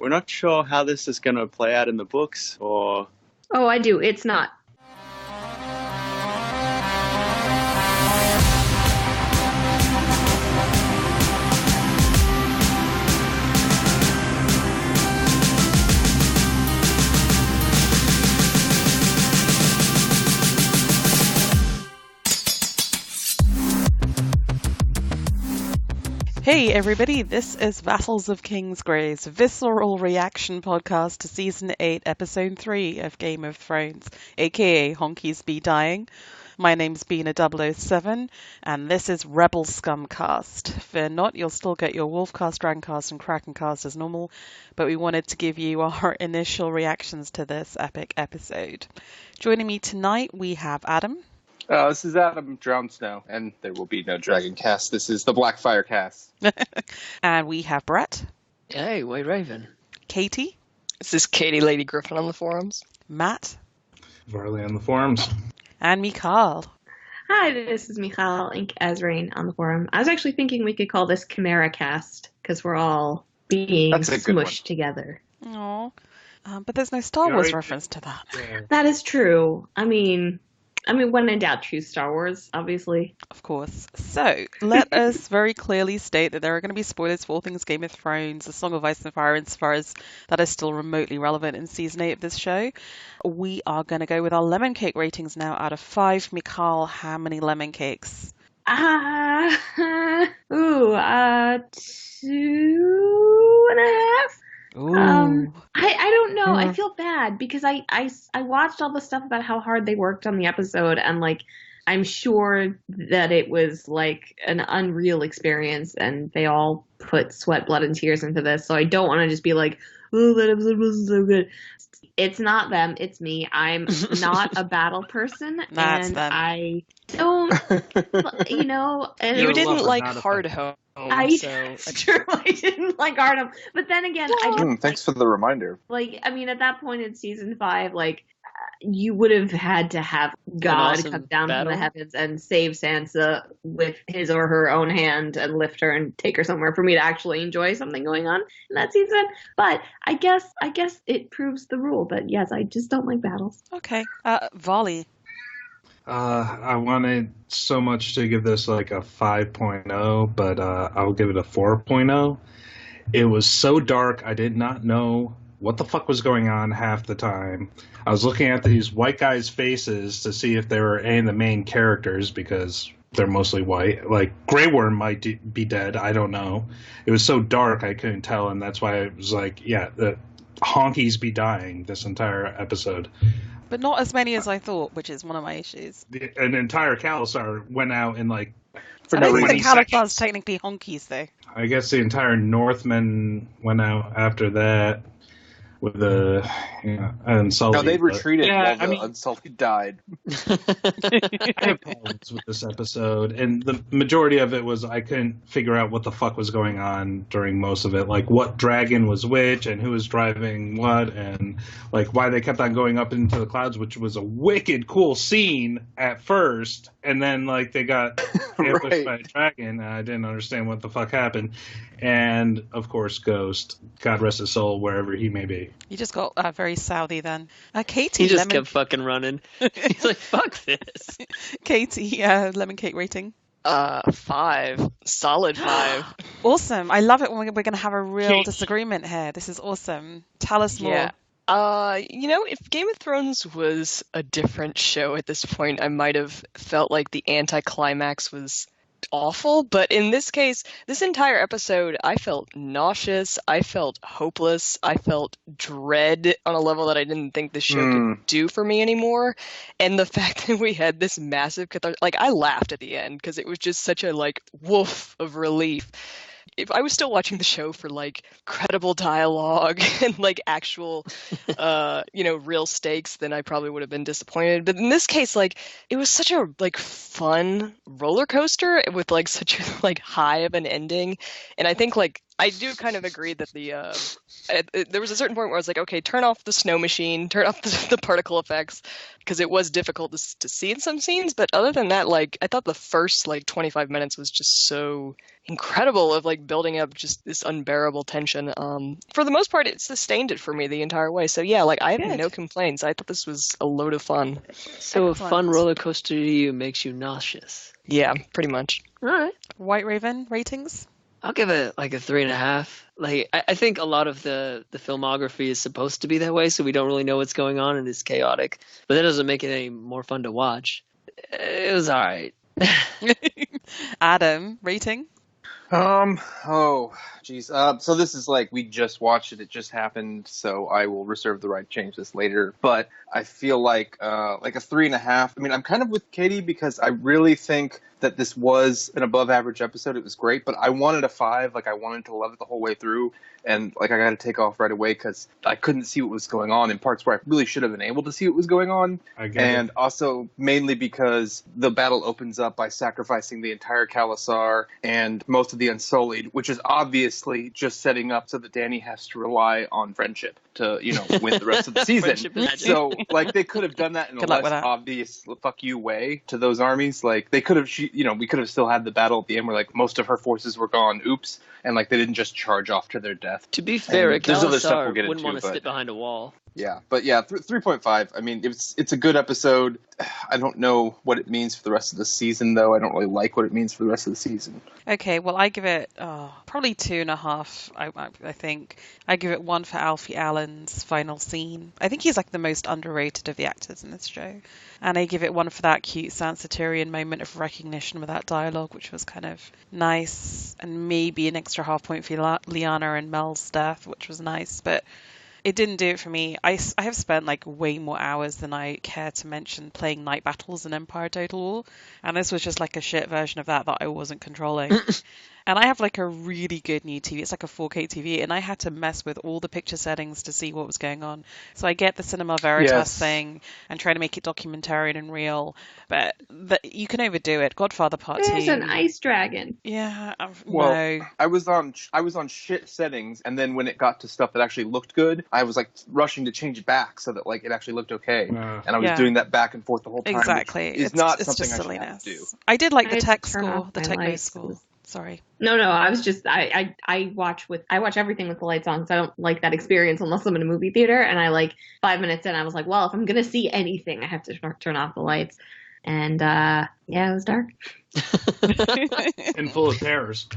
we're not sure how this is going to play out in the books, or... Oh, I do. It's not. Hey everybody, this is Vassals of Kingsgrave's visceral reaction podcast to Season 8, Episode 3 of Game of Thrones, aka Honkies Be Dying. My name's Bina 007, and this is Rebelscumcast. Fear not, you'll still get your Wolfcast, Dragoncast, and Krakencast as normal, but we wanted to give you our initial reactions to this epic episode. Joining me tonight, we have Adam. This is Adam Drowned Snow, and there will be no Dragon Cast. This is the Blackfire Cast. And we have Brett. Hey, White Raven. Katie. This is Katie Lady Griffin on the forums. Matt. Varley on the forums. And Michal. Hi, this is Michal, Ink Azrain on the forum. I was actually thinking we could call this Chimera Cast, because we're all being smushed together. Aww. But there's no Star Wars reference to that. Yeah. That is true. I mean, when in doubt, choose Star Wars, obviously. Of course. So, let us very clearly state that there are going to be spoilers for all things Game of Thrones, The Song of Ice and Fire, insofar as that is still remotely relevant in Season 8 of this show. We are going to go with our lemon cake ratings now out of 5. Michal, how many lemon cakes? 2.5. Ooh. I don't know. I feel bad because I watched all the stuff about how hard they worked on the episode, and like I'm sure that it was like an unreal experience, and they all put sweat, blood, and tears into this. So I don't want to just be like, oh, that episode wasn't so good. It's not them. It's me. I'm not a battle person, and them. I don't, you know. And You didn't like Hard Home. I didn't like Artem, but then again, Thanks for the reminder. like, I mean, at that point in Season 5, like, you would have had to have God awesome come down battle. from the heavens and save Sansa with his or her own hand and lift her and take her somewhere for me to actually enjoy something going on in that season. But I guess it proves the rule. But yes, I just don't like battles. Okay. Varley. I wanted so much to give this like a 5.0, but I'll give it a 4.0. It was so dark, I did not know what the fuck was going on half the time. I was looking at these white guys' faces to see if they were any of the main characters, because they're mostly white. Like, Grey Worm might be dead, I don't know. It was so dark, I couldn't tell, and that's why it was like, yeah, the honkies be dying this entire episode. But not as many as I thought, which is one of my issues. An entire Khalasar went out in like... I don't think the 20 seconds. Khalasar's technically honkies, though. I guess the entire Northmen went out after that with the Unsullied. No, they retreated Yeah, while the Unsullied died. I have problems with this episode, and the majority of it was I couldn't figure out what the fuck was going on during most of it, like what dragon was which and who was driving what, and like why they kept on going up into the clouds, which was a wicked cool scene at first, and then like they got ambushed Right. by a dragon, and I didn't understand what the fuck happened. And of course, Ghost, God rest his soul, wherever he may be. You just got very Saudi then. Katie, He just lemon... kept fucking running. He's like, fuck this. Katie, lemon cake rating. 5. Solid 5. Awesome. I love it when we're going to have a real disagreement here. This is awesome. Tell us more. Yeah. If Game of Thrones was a different show at this point, I might have felt like the anticlimax was awful, but in this case, this entire episode, I felt nauseous, I felt hopeless, I felt dread on a level that I didn't think the show could do for me anymore, and the fact that we had this massive catharsis, like, I laughed at the end, because it was just such a, like, woof of relief. If I was still watching the show for like credible dialogue and like actual, real stakes, then I probably would have been disappointed. But in this case, like it was such a like fun roller coaster with like such a like high of an ending, and I think like I do kind of agree that there was a certain point where I was like, okay, turn off the snow machine, turn off the particle effects, because it was difficult to see in some scenes. But other than that, like, I thought the first 25 minutes was just so incredible of building up just this unbearable tension. For the most part, it sustained it for me the entire way. So yeah, I have no complaints. I thought this was a load of fun. So a fun roller coaster to you makes you nauseous. Yeah, pretty much. All right. White Raven ratings? I'll give it a 3.5. I think a lot of the filmography is supposed to be that way, so we don't really know what's going on and it's chaotic. But that doesn't make it any more fun to watch. It was all right. Adam, rating? Oh, geez. So this is we just watched it. It just happened. So I will reserve the right to change this later. But I feel like a 3.5. I mean, I'm kind of with Katie because I really think that this was an above average episode. It was great, but I wanted a 5. I wanted to love it the whole way through. And I got to take off right away because I couldn't see what was going on in parts where I really should have been able to see what was going on. And also mainly because the battle opens up by sacrificing the entire Khalasar and most of the Unsullied, which is obviously just setting up so that Dany has to rely on friendship to, win the rest of the season. So they could have done that in a less obvious fuck you way to those armies. They could have, we could have still had the battle at the end where most of her forces were gone. Oops. And they didn't just charge off to their death. To be fair, there's other stuff we'll get wouldn't into, want to sit behind a wall. Yeah, but 3.5. I mean, it's a good episode. I don't know what it means for the rest of the season, though. I don't really like what it means for the rest of the season. Okay, well, I give it probably 2.5. I think I give it 1 for Alfie Allen's final scene. I think he's the most underrated of the actors in this show, and I give it 1 for that cute Sansa Tyrion moment of recognition with that dialogue, which was kind of nice, and maybe an extra half point for Lyanna and Mel's death, which was nice, but it didn't do it for me. I have spent way more hours than I care to mention playing night battles in Empire Total War, and this was just a shit version of that I wasn't controlling. And I have a really good new TV. It's a 4K TV, and I had to mess with all the picture settings to see what was going on. So I get the Cinema Veritas thing and try to make it documentarian and real, but you can overdo it. Godfather Part 2. There's an ice dragon. Yeah. Well, no. I was on shit settings, and then when it got to stuff that actually looked good, I was rushing to change it back so that it actually looked okay. And I was doing that back and forth the whole time. Exactly. It's not something I should have to do. I did the tech score, the techno score. Sorry. No, I was just I watch everything with the lights on, so I don't like that experience unless I'm in a movie theater. And I 5 minutes in, I was well, if I'm gonna see anything, I have to turn off the lights. And it was dark and full of terrors.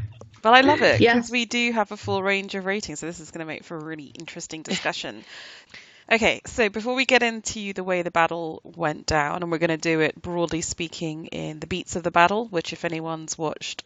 But I love it because we do have a full range of ratings, so this is going to make for a really interesting discussion. Okay, so before we get into the way the battle went down, and we're going to do it broadly speaking in the beats of the battle, which if anyone's watched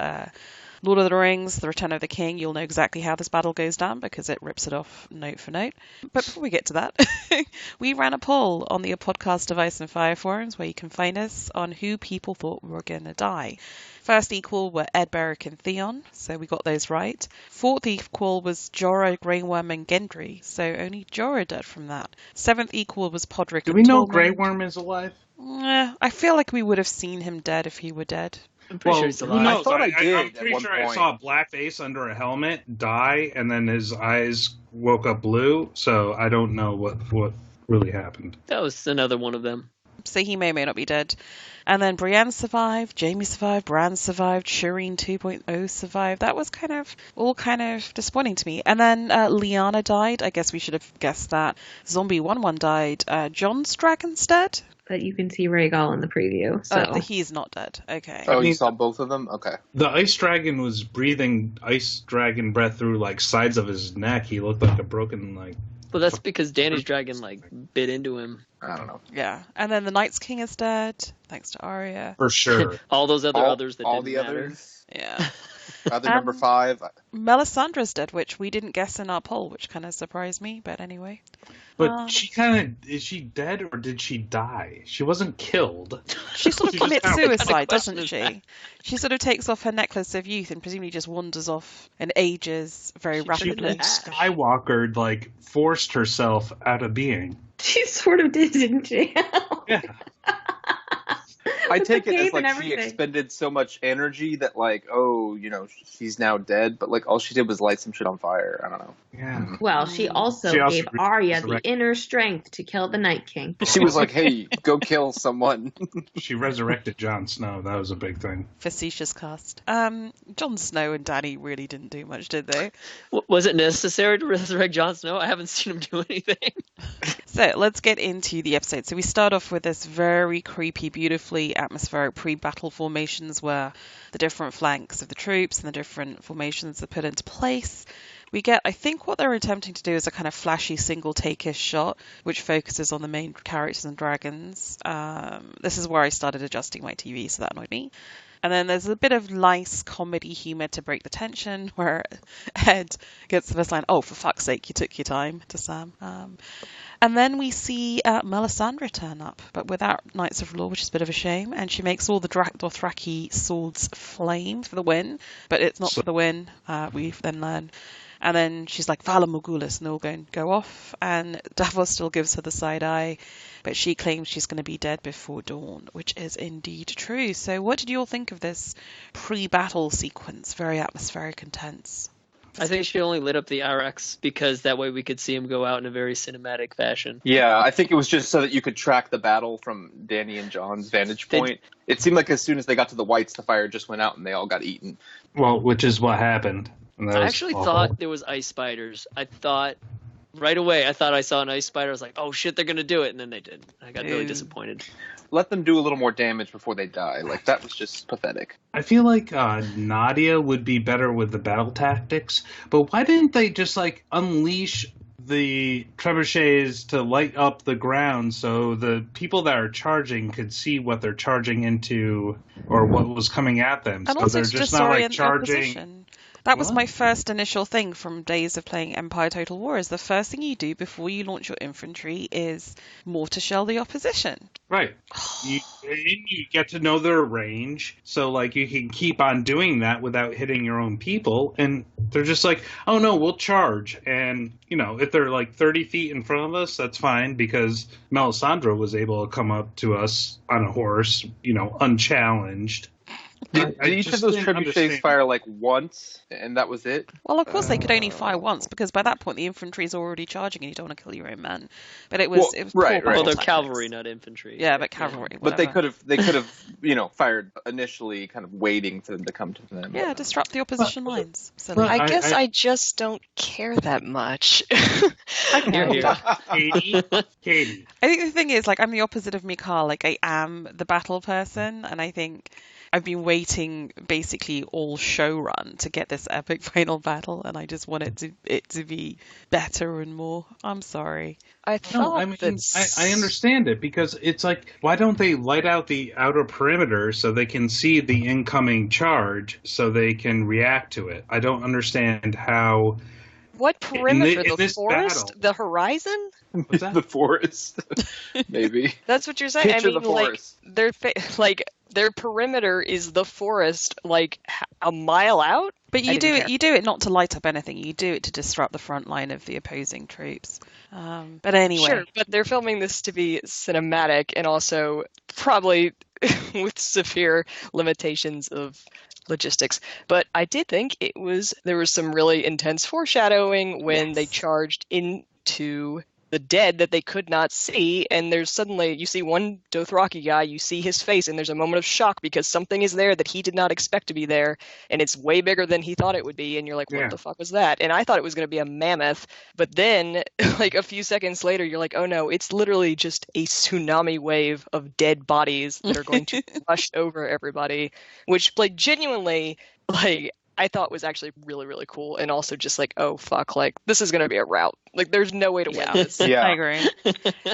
Lord of the Rings, The Return of the King, you'll know exactly how this battle goes down because it rips it off note for note. But before we get to that, we ran a poll on the Podcast Device and Fire forums where you can find us on who people thought were going to die. First equal were Ed, Beric and Theon, so we got those right. Fourth equal was Jorah, Grey Worm and Gendry, so only Jorah died from that. Seventh equal was Podrick Do and we know Tormund. Grey Worm is alive? I feel like we would have seen him dead if he were dead. I'm pretty sure he's alive. Who knows? I thought I did I'm at pretty one sure I point. saw a black face under a helmet die, and then his eyes woke up blue. So I don't know what really happened. That was another one of them. So he may or may not be dead. And then Brienne survived, Jaime survived, Bran survived, Shireen 2.0 survived. That was all kind of disappointing to me. And then Lyanna died. I guess we should have guessed that. Zombie 1-1 died. John's dragon's dead. But you can see Rhaegal in the preview. So He's not dead. Okay. Oh, you saw both of them? Okay. The ice dragon was breathing ice dragon breath through sides of his neck. He looked like a broken Well, that's because Dany's dragon bit into him. I don't know. Yeah. And then the Night's King is dead, thanks to Arya. For sure. All those others that all didn't the matter. others. Yeah. Other number 5. Melisandre's dead, which we didn't guess in our poll, which kind of surprised me. But anyway. But is she dead or did she die? She wasn't killed. She sort of She just commits kind of suicide, doesn't she? She sort of takes off her necklace of youth and presumably just wanders off and ages very She rapidly. Skywalker forced herself out of being. she sort of did, didn't she? Yeah. I take it as cape and like she everything. expended so much energy that like, oh, he's now dead, but like all she did was light some shit on fire. I don't know. Yeah. Well, she also gave Arya the inner strength to kill the Night King. She was like, hey, go kill someone. She resurrected Jon Snow. That was a big thing. Facetious cast. Jon Snow and Dany really didn't do much, did they? Was it necessary to resurrect Jon Snow? I haven't seen him do anything. So let's get into the episode. So we start off with this very creepy, beautifully atmospheric pre-battle formations where the different flanks of the troops and the different formations are put into place. We get, I think what they're attempting to do is a kind of flashy single take-ish shot, which focuses on the main characters and dragons. This is where I started adjusting my TV, so that annoyed me. And then there's a bit of nice comedy humour to break the tension, where Ed gets this line, "Oh, for fuck's sake, you took your time," to Sam. And then we see Melisandre turn up, but without Knights of Law, which is a bit of a shame. And she makes all the Dothraki swords flame for the win, but it's not for the win, we then learn. And then she's like, Vala Morgulis, and they'll go off. And Davos still gives her the side eye, but she claims she's going to be dead before dawn, which is indeed true. So what did you all think of this pre-battle sequence? Very atmospheric and tense. I think she only lit up the RX because that way we could see him go out in a very cinematic fashion. Yeah, I think it was just so that you could track the battle from Dany and Jon's vantage point. It seemed like as soon as they got to the Whites, the fire just went out and they all got eaten. Well, which is what happened. I actually thought there was ice spiders. I thought right away, I thought I saw an ice spider. I was like, oh shit, they're going to do it. And then they did. I got really disappointed. Let them do a little more damage before they die. Like, that was just pathetic. I feel like Nadia would be better with the battle tactics, but why didn't they just, like, unleash the trebuchets to light up the ground so the people that are charging could see what they're charging into or what was coming at them? And so also they're just not, like, charging... That was my first initial thing from days of playing Empire Total War, is the first thing you do before you launch your infantry is mortar shell the opposition. Right. You get to know their range, so like you can keep on doing that without hitting your own people, and they're just like, oh no, we'll charge. And, if they're like 30 feet in front of us, that's fine, because Melisandre was able to come up to us on a horse, unchallenged. Did each of those trebuchets fire like once, and that was it? Well, of course they could only fire once, because by that point the infantry is already charging, and you don't want to kill your own men. But it was right. Well, they're tactics. Cavalry, not infantry. Yeah, but cavalry. But they could have fired initially, kind of waiting for them to come to them. Yeah, disrupt the opposition lines. So I guess I just don't care that much. Katie. I think the thing is, like, I'm the opposite of Michal. Like, I am the battle person, and I think I've been waiting basically all show run to get this epic final battle, and I just want it to be better and more. I'm sorry. I understand it, because it's like, why don't they light out the outer perimeter so they can see the incoming charge so they can react to it? I don't understand how... What perimeter? The forest? Battle. The horizon? What's that? The forest, maybe. That's what you're saying. Picture the forest. Their perimeter is the forest, like a mile out. But you do it not to light up anything. You do it to disrupt the front line of the opposing troops. But anyway, sure. But they're filming this to be cinematic, and also probably with severe limitations of logistics. But I did think there was some really intense foreshadowing when they charged into the dead that they could not see, and there's suddenly, you see one Dothraki guy, you see his face, and there's a moment of shock because something is there that he did not expect to be there, and it's way bigger than he thought it would be, and you're like, what the fuck was that? And I thought it was going to be a mammoth, but then, like a few seconds later, you're like, oh no, it's literally just a tsunami wave of dead bodies that are going to rush over everybody, which, like, genuinely, like, I thought was actually really, really cool, and also just like, oh fuck, like this is gonna be a rout. Like there's no way to win this. Yeah, I agree.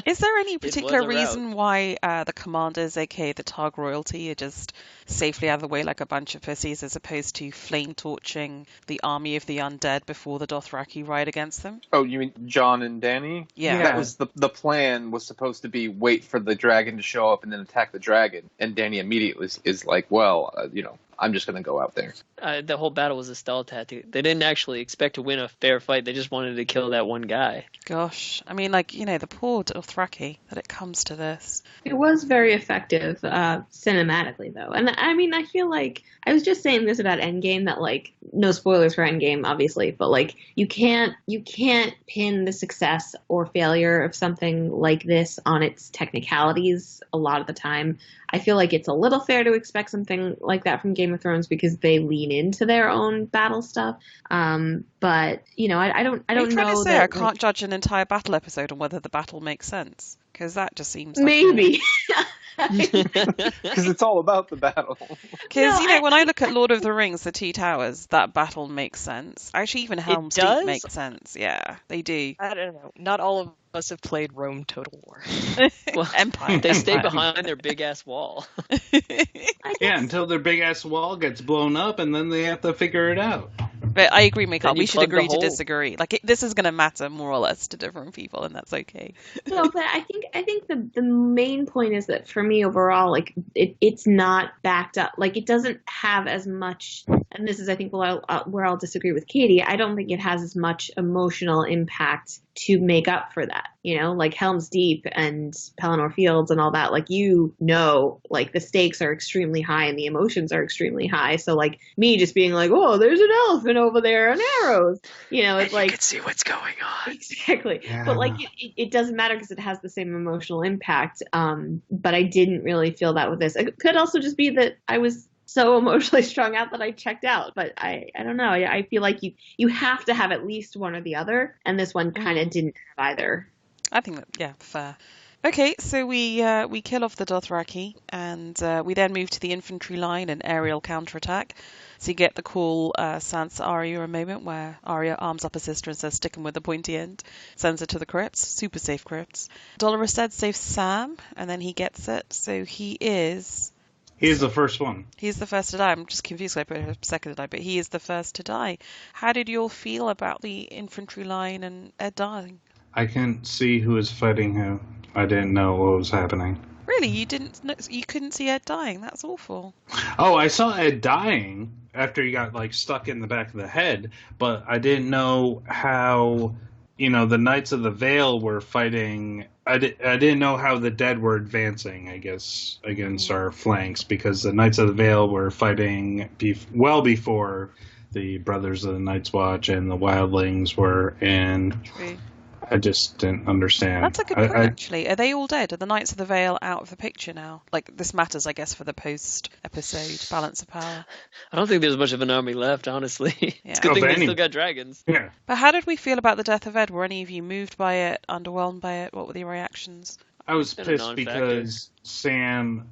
Is there any particular reason why the commanders, aka the Targ royalty, are just safely out of the way like a bunch of pussies, as opposed to flame torching the army of the undead before the Dothraki ride against them? Oh, you mean Jon and Dany? Yeah. That was the plan was supposed to be wait for the dragon to show up and then attack the dragon, and Dany immediately is like, well, I'm just going to go out there. The whole battle was a stall tactic. They didn't actually expect to win a fair fight. They just wanted to kill that one guy. Gosh, I mean, like, the poor Dothraki that it comes to this. It was very effective cinematically, though. And I mean, I feel like I was just saying this about Endgame, that like, no spoilers for Endgame, obviously, but like you can't pin the success or failure of something like this on its technicalities a lot of the time. I feel like it's a little fair to expect something like that from Game of Thrones because they lean into their own battle stuff. But I don't know. Trying to say that, I can't judge an entire battle episode on whether the battle makes sense, because that just seems like maybe. Because it's all about the battle. Because, when I look at Lord of the Rings, the Two Towers, that battle makes sense. Actually, even Helm's Deep makes sense. Yeah, they do. I don't know. Not all of us have played Rome Total War. Well, Empire. They stay behind their big-ass wall. Yeah, until their big-ass wall gets blown up, and then they have to figure it out. But I agree, Michal. Then you We should plug the agree to hole. disagree. Like, this is going to matter more or less to different people, and that's okay. No, but I think the main point is that for me overall, like it's not backed up. Like it doesn't have as much, and this is I think where I'll disagree with Katie. I don't think it has as much emotional impact to make up for that. Like Helm's Deep and Pelennor Fields and all that. Like like the stakes are extremely high and the emotions are extremely high. So like me just being like, oh, there's an elephant over there and arrows. It's like You can see what's going on. exactly. Yeah. But like it doesn't matter because it has the same emotional impact. But I didn't really feel that with this. It could also just be that I was so emotionally strung out that I checked out. But I don't know. I feel like you have to have at least one or the other, and this one kind of didn't have either. I think that, yeah, fair. Okay, so we kill off the Dothraki, and we then move to the infantry line and aerial counterattack. So you get the cool Sansa Arya moment where Arya arms up her sister and says, "Stick 'em with the pointy end." Sends her to the crypts, super safe crypts. Dolorous said saves Sam, and then he gets it. So he's the first one. He's the first to die. I'm just confused. I put her second to die, but he is the first to die. How did you all feel about the infantry line and Ed dying? I couldn't see who was fighting who. I didn't know what was happening. Really, you couldn't see Ed dying? That's awful. Oh, I saw Ed dying after he got stuck in the back of the head, but I didn't know how, the Knights of the Vale were fighting. I didn't know how the dead were advancing, I guess, against our flanks, because the Knights of the Vale were fighting well before the Brothers of the Night's Watch and the Wildlings were, and True. I just didn't understand. That's a good point, actually. Are they all dead? Are the Knights of the Vale out of the picture now? Like, this matters, I guess, for the post-episode balance of power. I don't think there's much of an army left, honestly. Yeah. It's a good thing they still got dragons. Yeah. But how did we feel about the death of Ed? Were any of you moved by it, underwhelmed by it? What were the reactions? I was Been a pissed non-factor. because Sam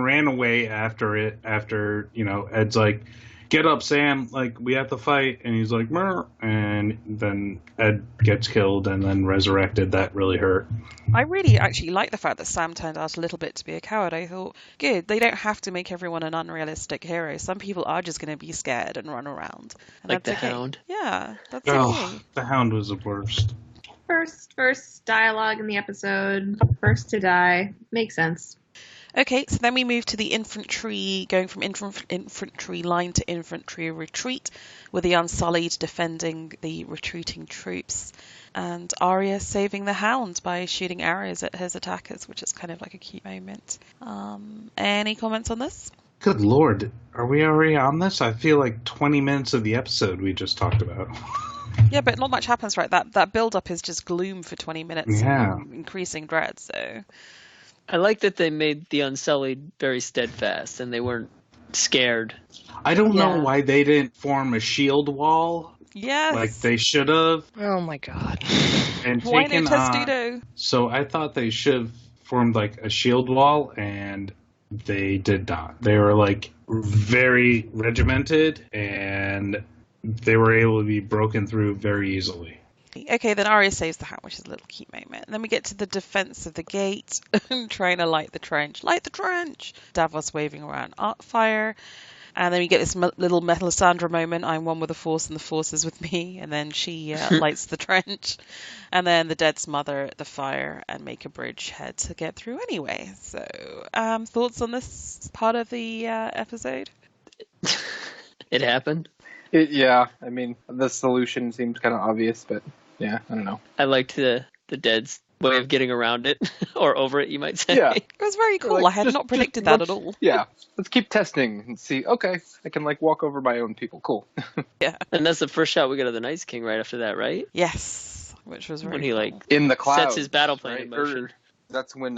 ran away after it. After Ed's like, "Get up, Sam! Like we have to fight," and he's like, "Mer," and then Ed gets killed and then resurrected. That really hurt. I really actually like the fact that Sam turned out a little bit to be a coward. I thought, good, they don't have to make everyone an unrealistic hero. Some people are just going to be scared and run around. And Like that's the okay. Hound. Yeah, that's Oh, okay. the Hound was the worst. First dialogue in the episode, first to die, makes sense. Okay, so then we move to the infantry, going from infantry line to infantry retreat, with the Unsullied defending the retreating troops, and Arya saving the Hounds by shooting arrows at his attackers, which is kind of like a cute moment. Any comments on this? Good Lord, are we already on this? I feel like 20 minutes of the episode we just talked about. Yeah, but not much happens, right? That build-up is just gloom for 20 minutes, Yeah. and increasing dread, so... I like that they made the Unsullied very steadfast and they weren't scared. I don't know Yeah. why they didn't form a shield wall Yes! like they should have. Oh my god. And Why no taken Testudo? So I thought they should have formed like a shield wall, and they did not. They were like very regimented, and they were able to be broken through very easily. Okay, then Arya saves the Hound, which is a little cute moment. And then we get to the defense of the gate, trying to light the trench. Light the trench! Davos waving around art fire. And then we get this little Melisandre moment. I'm one with the Force and the Force is with me. And then she lights the trench. And then the dead smother the fire and make a bridgehead to get through anyway. So, thoughts on this part of the episode? It happened. Yeah, I mean, the solution seems kind of obvious, but yeah, I don't know. I liked the dead's way of getting around it, or over it, you might say. Yeah. It was very cool. Like, I had not predicted that at all. Yeah, let's keep testing and see. Okay, I can like walk over my own people. Cool. Yeah. And that's the first shot we get of the Night's King right after that, right? Yes, which was very When he cool. like In the clouds, sets his battle plan right? in motion. That's when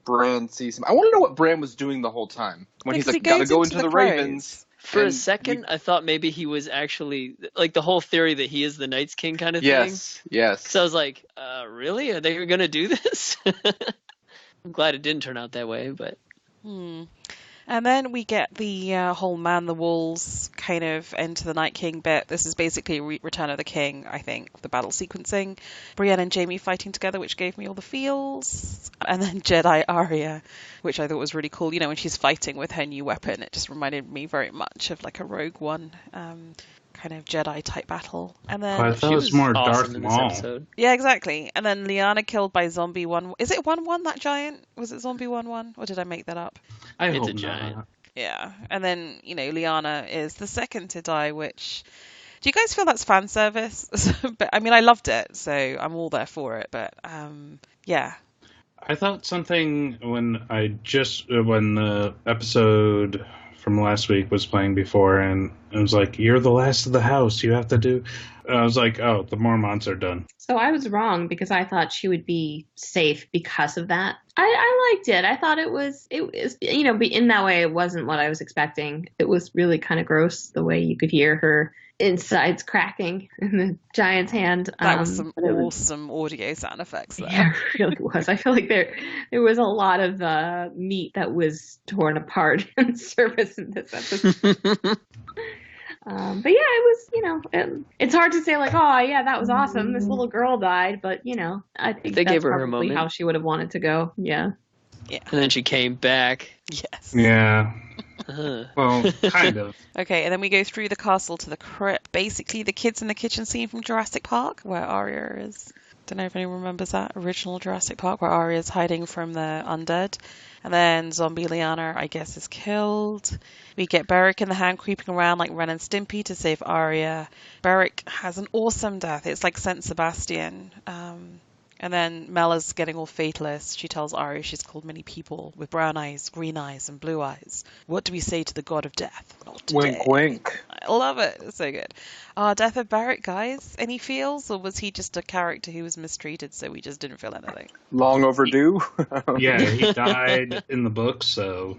Bran sees him. I want to know what Bran was doing the whole time. When he's Because like, he gotta goes go into into the the crows. Ravens. For a And second, I thought maybe he was actually like the whole theory that he is the Night's King kind of thing. Yes. So I was like, really? Are they going to do this? I'm glad it didn't turn out that way, but And then we get the whole man the walls kind of into the Night King bit. This is basically Return of the King, I think, the battle sequencing. Brienne and Jaime fighting together, which gave me all the feels. And then Jedi Arya, which I thought was really cool. You know, when she's fighting with her new weapon, it just reminded me very much of like a Rogue One kind of Jedi type battle. And then I thought it was more awesome Darth in this Maul. episode. yeah, exactly. And then Lyanna killed by Zombie 1. Is it 1-1, that giant? Was it Zombie 1-1? Or did I make that up? I It's hope a giant. not. Yeah. And then, you know, Lyanna is the second to die, which... Do you guys feel that's fan service? But I mean, I loved it, so I'm all there for it. But, yeah. I thought something when the episode from last week was playing before, and it was like, you're the last of the house, you have to do... And I was like, oh, the Mormonts are done. So I was wrong because I thought she would be safe because of that. I liked it. I thought it was, you know, in that way, it wasn't what I was expecting. It was really kind of gross the way you could hear her insides cracking in the giant's hand. That was some awesome audio sound effects there. Yeah, it really was. I feel like there was a lot of meat that was torn apart in service in this episode. But yeah, it was, you know, it's hard to say like, oh yeah, that was awesome. This little girl died, but you know, I think They that's gave her her probably moment. how she would have wanted to go. Yeah. Yeah. And then she came back. Yes. Yeah. Uh-huh. Well, kind of. Okay, and then we go through the castle to the crypt. Basically, the kids in the kitchen scene from Jurassic Park, where Arya is. Don't know if anyone remembers that original Jurassic Park, where Arya is hiding from the undead. And then zombie Lyanna, I guess, is killed. We get Beric and the Hound creeping around like Ren and Stimpy to save Arya. Beric has an awesome death. It's like Saint Sebastian. And then Mela's getting all fatalist. She tells Arya she's called many people with brown eyes, green eyes, and blue eyes. What do we say to the god of death? Not today. Wink, wink. I love it. It's so good. Death of Beric, guys. Any feels? Or was he just a character who was mistreated, so we just didn't feel anything? Long overdue. Yeah, he died in the book, so...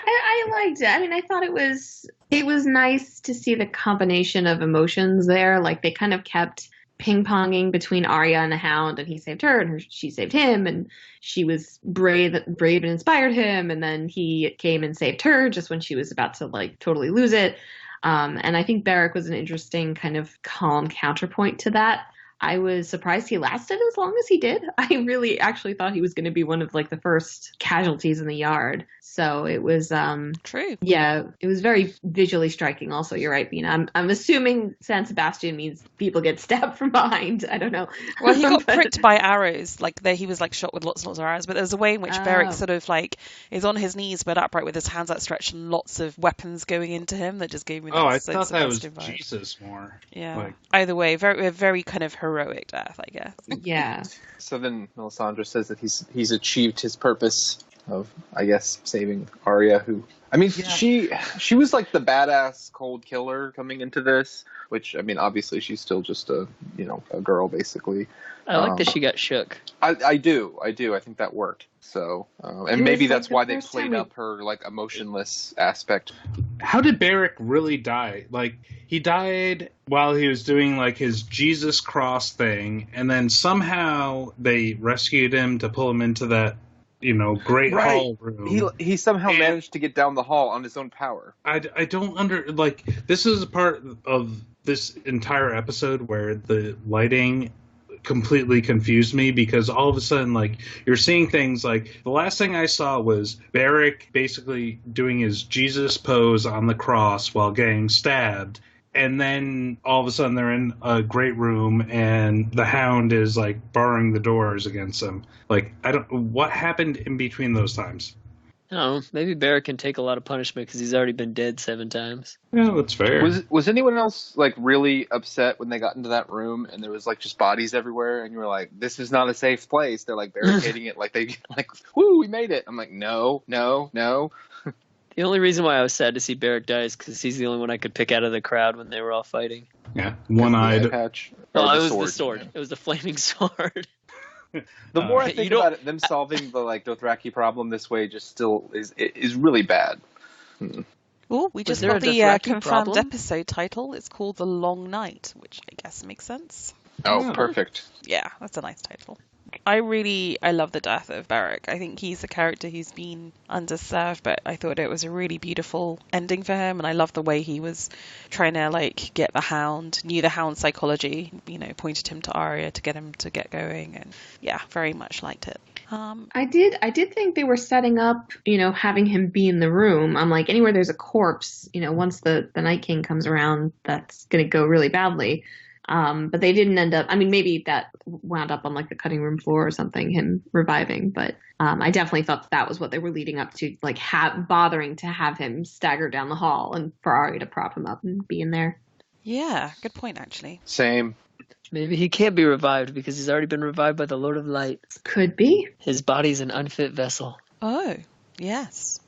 I liked it. I mean, I thought it was nice to see the combination of emotions there. Like they kind of kept ping-ponging between Arya and the Hound, and he saved her, and she saved him, and she was brave and inspired him, and then he came and saved her just when she was about to like totally lose it. And I think Beric was an interesting kind of calm counterpoint to that. I was surprised he lasted as long as he did. I really actually thought he was going to be one of like the first casualties in the yard. So it was, True. yeah, it was very visually striking. Also, you're right, Bina. I'm assuming San Sebastian means people get stabbed from behind. I don't know. Well, he got But- pricked by arrows. Like there, he was like shot with lots and lots of arrows. But there's a way in which Beric Oh. sort of like is on his knees but upright with his hands outstretched and lots of weapons going into him. That just gave me that. Oh, I Saint thought that was Sebastian vibe. Jesus more. Yeah. Like- Either way, a very kind of heroic death, I guess. Yeah. So then Melisandre says that he's achieved his purpose of, I guess, saving Arya, who... I mean, she was like the badass cold killer coming into this, which, I mean, obviously she's still just a girl, basically. I like that she got shook. I do. I think that worked. So, and It maybe was, that's like, why the they first time played we- up her, like, emotionless aspect. How did Beric really die? Like, he died while he was doing, like, his Jesus cross thing, and then somehow they rescued him to pull him into that, great Right. hall room. He somehow And- managed to get down the hall on his own power. I don't this is a part of this entire episode where the lighting completely confused me, because all of a sudden, like, you're seeing things like, the last thing I saw was Beric basically doing his Jesus pose on the cross while getting stabbed. And then all of a sudden they're in a great room and the Hound is like barring the doors against them. Like, what happened in between those times? I don't know. Maybe Barrett can take a lot of punishment because he's already been dead 7 times. Yeah, that's fair. Was anyone else like really upset when they got into that room and there was like just bodies everywhere and you were like, this is not a safe place? They're like barricading it, like they like, woo, we made it. I'm like, no. The only reason why I was sad to see Barrick die is because he's the only one I could pick out of the crowd when they were all fighting. Yeah, one-eyed. Oh, it was the sword. It was the flaming sword. The more I think about it, them solving the like Dothraki problem this way just still is really bad. Oh, we just got the confirmed episode title. It's called The Long Night, which I guess makes sense. Oh, yeah. Perfect. Yeah, that's a nice title. I love the death of Beric. I think he's a character who's been underserved, but I thought it was a really beautiful ending for him, and I love the way he was trying to like get the Hound, knew the Hound psychology, pointed him to Arya to get him to get going, and yeah, very much liked it. I did think they were setting up, having him be in the room. I'm like, anywhere there's a corpse, once the Night King comes around, that's going to go really badly. But they didn't end up, maybe that wound up on like the cutting room floor or something, him reviving. But I definitely thought that was what they were leading up to, like bothering to have him stagger down the hall and for Arya to prop him up and be in there. Yeah, good point, actually. Same. Maybe he can't be revived because he's already been revived by the Lord of Light. Could be. His body's an unfit vessel. Oh, yes.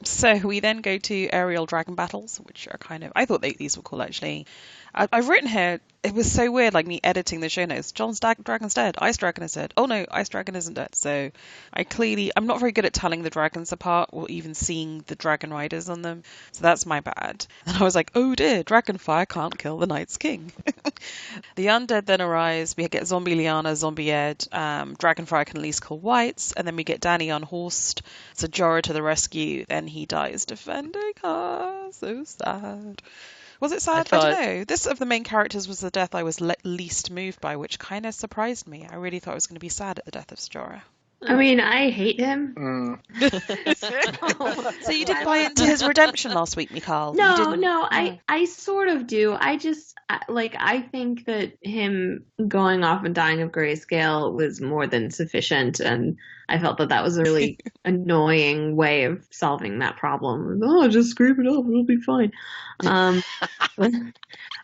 So we then go to aerial dragon battles, which are I thought these were cool, actually. I've written here, it was so weird, like me editing the show notes. John's dragon's dead. Ice Dragon is dead. Oh no, Ice Dragon isn't dead. So I'm not very good at telling the dragons apart or even seeing the dragon riders on them. So that's my bad. And I was like, oh dear, Dragonfire can't kill the Night's King. The undead then arise. We get Zombie Lyanna, Zombie Ed. Dragonfire can at least kill whites. And then we get Dany unhorsed. So Jorah to the rescue. Then he dies defending her. So sad. Was it sad? I don't know. This of the main characters was the death I was least moved by, which kind of surprised me. I really thought I was going to be sad at the death of Jorah. I hate him. So you didn't buy into his redemption last week, Michal? No, I sort of do. I think that him going off and dying of grayscale was more than sufficient, and I felt that was a really annoying way of solving that problem. Oh, just scrape it off, it'll be fine.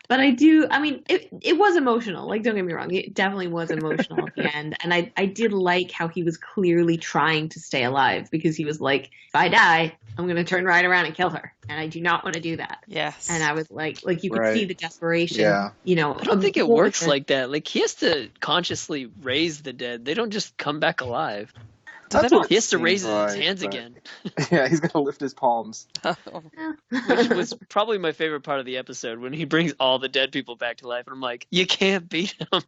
But I do, it was emotional. Like, don't get me wrong, it definitely was emotional at the end. And I did like how he was clearly trying to stay alive, because he was like, if I die, I'm going to turn right around and kill her. And I do not want to do that. Yes. And I was like you could see the desperation. Yeah. I don't think it works like that. Like, he has to consciously raise the dead. They don't just come back alive. He has to raise his hands again. Yeah, he's got to lift his palms. Which was probably my favorite part of the episode, when he brings all the dead people back to life. And I'm like, you can't beat him.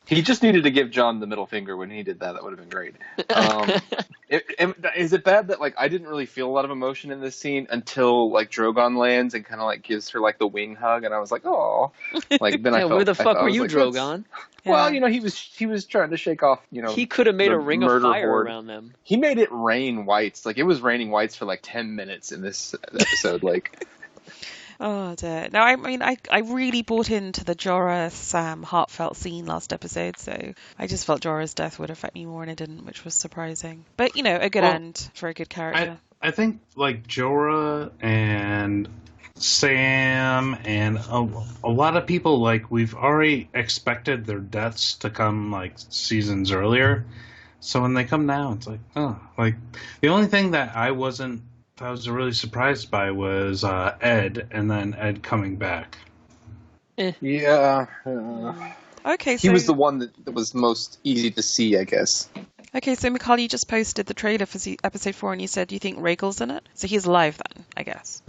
He just needed to give Jon the middle finger when he did that. That would have been great. Is it bad that I didn't really feel a lot of emotion in this scene until Drogon lands and kind of gives her the wing hug, and I was like, oh. Then I felt, where the fuck were you, Drogon? Well, he was trying to shake off, he could have made a ring of fire around them. He made it rain whites. It was raining whites for 10 minutes in this episode. Oh dear. No, I really bought into the Jorah Sam heartfelt scene last episode, so I just felt Jorah's death would affect me more, and it didn't, which was surprising. But a good end for a good character. I think Jorah and Sam and a lot of people, we've already expected their deaths to come seasons earlier. So when they come now, it's the only thing that I was really surprised by was Ed, and then Ed coming back. Yeah. Okay, so he was the one that was most easy to see, I guess. Okay, so Michal, you just posted the trailer for episode 4, and you said you think Rhaegal's in it? So he's alive then, I guess.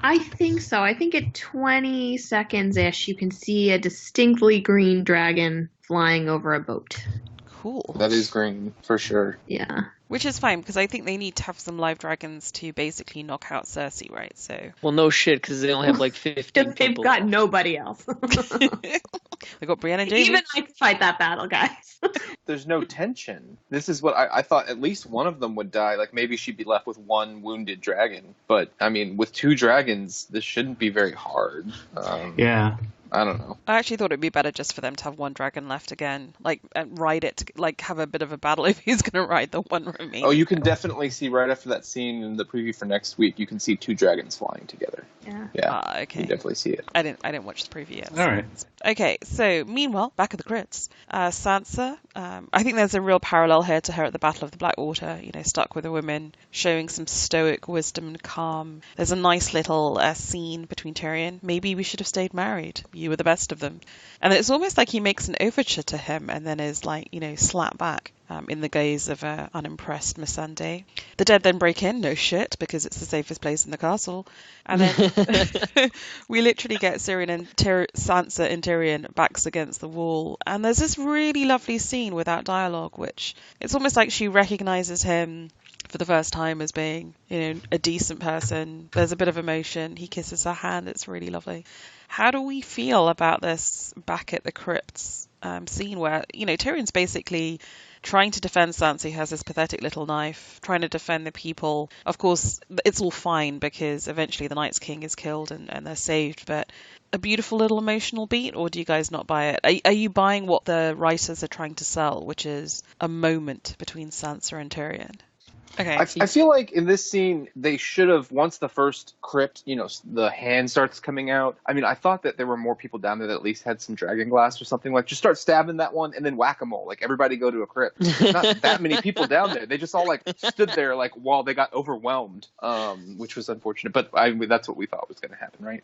I think so. I think at 20 seconds-ish, you can see a distinctly green dragon flying over a boat. Cool. That is green, for sure. Yeah. Which is fine, because I think they need to have some live dragons to basically knock out Cersei, right? So Well, no shit, because they only have like 15 Because they've people. got nobody else. they got Brienne and Jaime. Even I could fight that battle, guys. There's no tension. This is what I thought at least one of them would die. Like, maybe she'd be left with one wounded dragon. But, I mean, with 2 dragons, this shouldn't be very hard. Yeah. I don't know. I actually thought it'd be better just for them to have one dragon left again, like and ride it, like have a bit of a battle if he's going to ride the one remaining. Oh, you can definitely see right after that scene in the preview for next week. You can see 2 dragons flying together. Yeah. Yeah. Okay. You definitely see it. I didn't watch the preview yet. All right. Okay, so meanwhile, back at the crypts, Sansa. I think there's a real parallel here to her at the Battle of the Blackwater. You know, stuck with the women, showing some stoic wisdom and calm. There's a nice little scene between Tyrion. Maybe we should have stayed married. You were the best of them. And it's almost like he makes an overture to him and then is like, you know, slapped back in the gaze of unimpressed Melisandre. The dead then break in, no shit, because it's the safest place in the castle. And then we literally get Sansa and Tyrion backs against the wall. And there's this really lovely scene without dialogue, which it's almost like she recognizes him for the first time as being, you know, a decent person. There's a bit of emotion. He kisses her hand. It's really lovely. How do we feel about this back at the crypts scene where, you know, Tyrion's basically trying to defend Sansa, who has this pathetic little knife, trying to defend the people. Of course, it's all fine because eventually the Night's King is killed and they're saved, but a beautiful little emotional beat, or do you guys not buy it? Are you buying what the writers are trying to sell, which is a moment between Sansa and Tyrion? Okay. I feel like in this scene, they should have, once the first crypt, you know, the hand starts coming out. I mean, I thought that there were more people down there that at least had some dragon glass or something. Like, just start stabbing that one and then whack-a-mole. Like, everybody go to a crypt. There's not that many people down there. They just all, like, stood there, like, while they got overwhelmed, which was unfortunate. But I mean, that's what we thought was going to happen, right?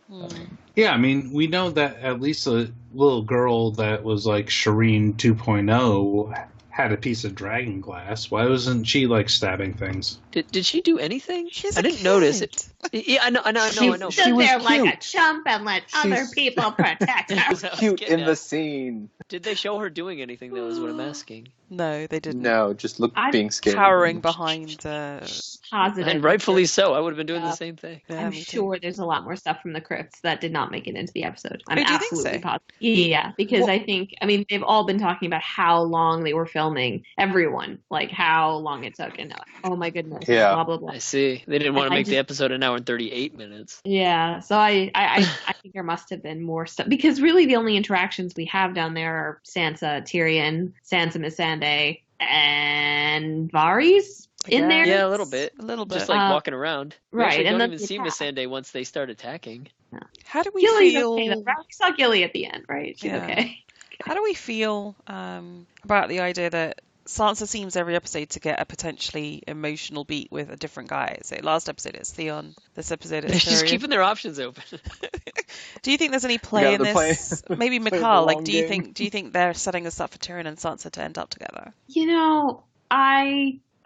Yeah, I mean, we know that at least a little girl that was like Shireen 2.0 had a piece of dragon glass. Why wasn't she like stabbing things? Did she do anything? She's I a didn't kid. notice it. Yeah, I know. She stood there like a cute. chump and let other people protect her. That's what I was Cute getting in the at. scene. Did they show her doing anything, though, is what I'm asking. No, they didn't. No, just I'm being scared. Cowering behind Positive. And rightfully so. I would have been doing the same thing. I'm me too. sure there's a lot more stuff from the crypts that did not make it into the episode. I'm Oh, do you think absolutely so? positive. Yeah, because I think, I mean, they've all been talking about how long they were filming. Everyone, like how long it took, and oh my goodness, Yeah. blah blah blah. I see. They didn't want to I make the just- episode an hour and 38 minutes. Yeah, so I think there must have been more stuff because really the only interactions we have down there are Sansa, Tyrion, Sansa, Melisandre, and Varys in there. Yeah, a little bit. A little bit. Just like walking around. We right, actually and don't then even the see attack. Melisandre once they start attacking. How do we Gilly's feel? okay. We saw Gilly at the end, right? She's Yeah. okay. How do we feel about the idea that Sansa seems every episode to get a potentially emotional beat with a different guy? So last episode it's Theon. This episode They're it's just Tyrion. keeping their options open. Do you think there's any play Yeah, in they're this? Maybe playing the Michal. Like, long do you game. think they're setting us up for Tyrion and Sansa to end up together? You know,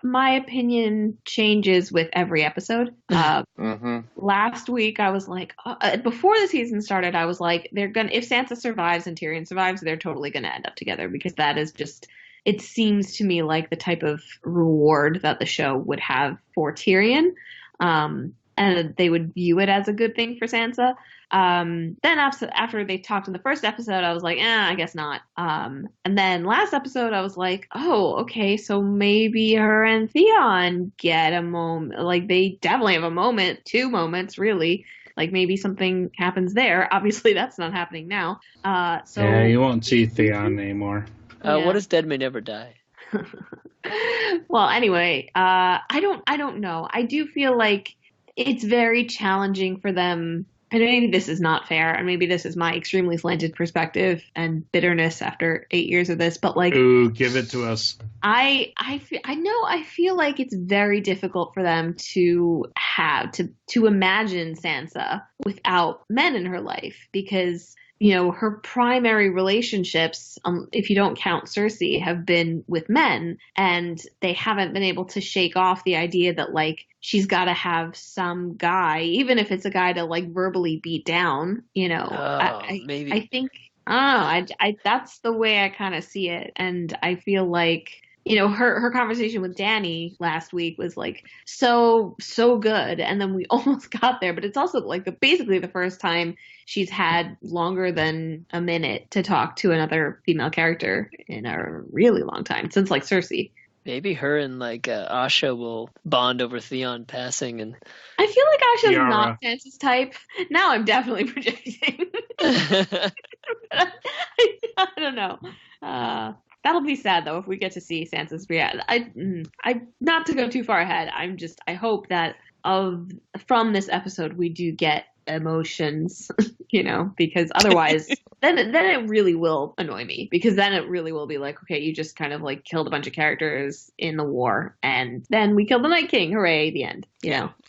my opinion changes with every episode. Mm-hmm. Last week I was like, before the season started, I was like, if Sansa survives and Tyrion survives, they're totally gonna end up together because that is just, it seems to me like the type of reward that the show would have for Tyrion. And they would view it as a good thing for Sansa. Then after they talked in the first episode, I was like, I guess not. And then last episode, I was like, oh, okay, so maybe her and Theon get a moment. Like, they definitely have a moment, 2 moments, really. Like, maybe something happens there. Obviously, that's not happening now. So Yeah, you won't see Theon anymore. Yeah. What is Dead May Never Die? Well, anyway, I don't know. I do feel like it's very challenging for them. And maybe this is not fair, and maybe this is my extremely slanted perspective and bitterness after 8 years of this. But like, Ooh, give it to us. I feel like it's very difficult for them to have to imagine Sansa without men in her life because, you know, her primary relationships, if you don't count Cersei, have been with men, and they haven't been able to shake off the idea that like she's got to have some guy, even if it's a guy to like verbally beat down, you know. Maybe. I think I don't know. I that's the way I kind of see it, and I feel like her conversation with Danny last week was like so good, and then we almost got there, but it's also like basically the first time she's had longer than a minute to talk to another female character in a really long time, since like Cersei. Maybe her and Asha will bond over Theon passing, and I feel like Asha's Yara. not Sansa's type. Now I'm definitely projecting. I don't know. That'll be sad though if we get to see Sansa's reaction. I not to go too far ahead. I hope that from this episode we do get emotions, because otherwise then it really will annoy me, because then it really will be like, okay, you just kind of like killed a bunch of characters in the war, and then we killed the Night King. Hooray! The end.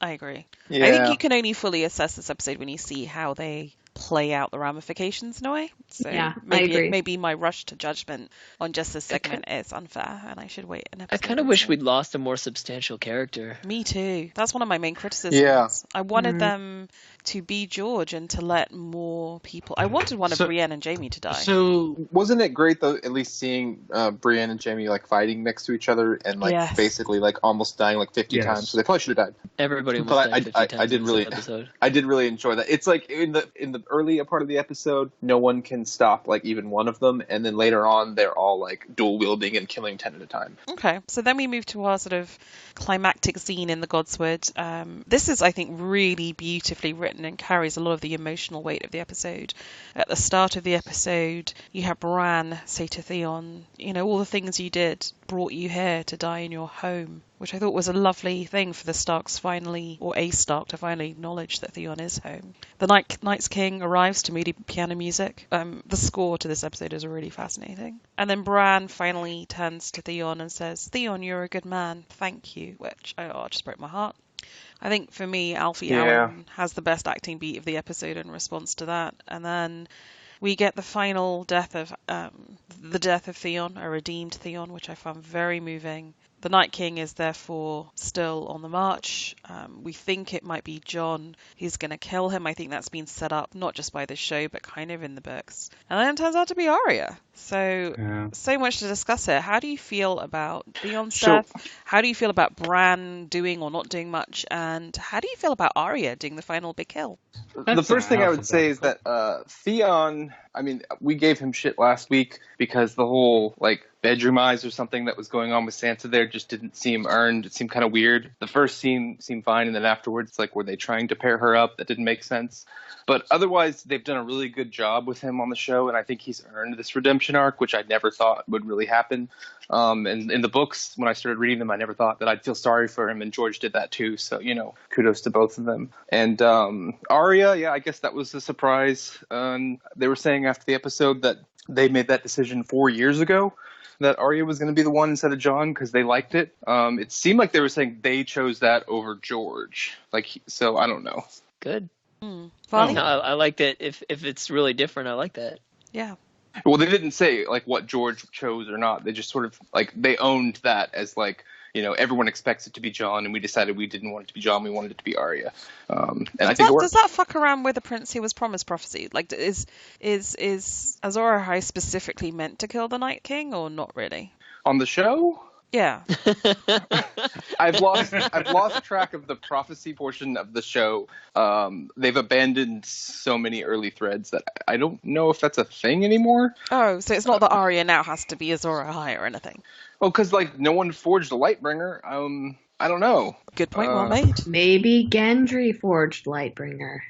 I agree. Yeah. I think you can only fully assess this episode when you see how they play out the ramifications in a way. So Yeah, I agree. maybe my rush to judgment on just this segment is unfair, and I should wait an episode. I kind of wish we'd lost a more substantial character. Me too. That's one of my main criticisms. Yeah. I wanted them to be George and to let more people. I wanted one of Brienne and Jaime to die. So Wasn't it great though, at least seeing Brienne and Jaime like fighting next to each other and like Yes. basically like almost dying like 50 Yes. times? So they probably should have died. Everybody almost But died 50 times I did in this really, episode. I did really enjoy that. It's like in the earlier part of the episode, no one can stop like even one of them, and then later on they're all like dual wielding and killing 10 at a time. Okay, so then we move to our sort of climactic scene in the Godswood. This is, I think, really beautifully written and carries a lot of the emotional weight of the episode. At the start of the episode, you have Bran say to Theon, all the things you did brought you here to die in your home, which I thought was a lovely thing for the Starks a Stark to finally acknowledge that Theon is home. The Night's King arrives to moody piano music. The score to this episode is really fascinating. And then Bran finally turns to Theon and says, "Theon, you're a good man. Thank you," which just broke my heart. I think for me, Alfie Allen has the best acting beat of the episode in response to that. And then we get the final death of Theon, a redeemed Theon, which I found very moving. The Night King is therefore still on the march. We think it might be Jon who's going to kill him. I think that's been set up not just by the show, but kind of in the books. And then it turns out to be Arya. So much to discuss here. How do you feel about Theon's death? How do you feel about Bran doing or not doing much? And how do you feel about Arya doing the final big kill? The first thing I would say is that Theon, I mean, we gave him shit last week because the whole, bedroom eyes or something that was going on with Sansa there just didn't seem earned. It seemed kind of weird. The first scene seemed fine, and then afterwards, were they trying to pair her up? That didn't make sense. But otherwise, they've done a really good job with him on the show, and I think he's earned this redemption arc, which I never thought would really happen. And in the books, when I started reading them, I never thought that I'd feel sorry for him, and George did that too. So, kudos to both of them. And Arya, I guess that was a surprise. They were saying after the episode that they made that decision 4 years ago, that Arya was going to be the one instead of Jon because they liked it. It seemed like they were saying they chose that over George. So I don't know. Good. Varley? No, I like that. If it's really different, I like that. Yeah. Well, they didn't say what George chose or not. They just sort of they owned that as everyone expects it to be Jon, and we decided we didn't want it to be Jon. We wanted it to be Arya. And I think it worked. Does that fuck around with the prince who was promised prophecy? Is Azor Ahai specifically meant to kill the Night King or not really? On the show? Yeah. I've lost track of the prophecy portion of the show. They've abandoned so many early threads that I don't know if that's a thing anymore. Oh, so it's not that Arya now has to be Azor Ahai or anything. Oh, because no one forged a Lightbringer. I don't know. Good point, well made. Maybe Gendry forged Lightbringer.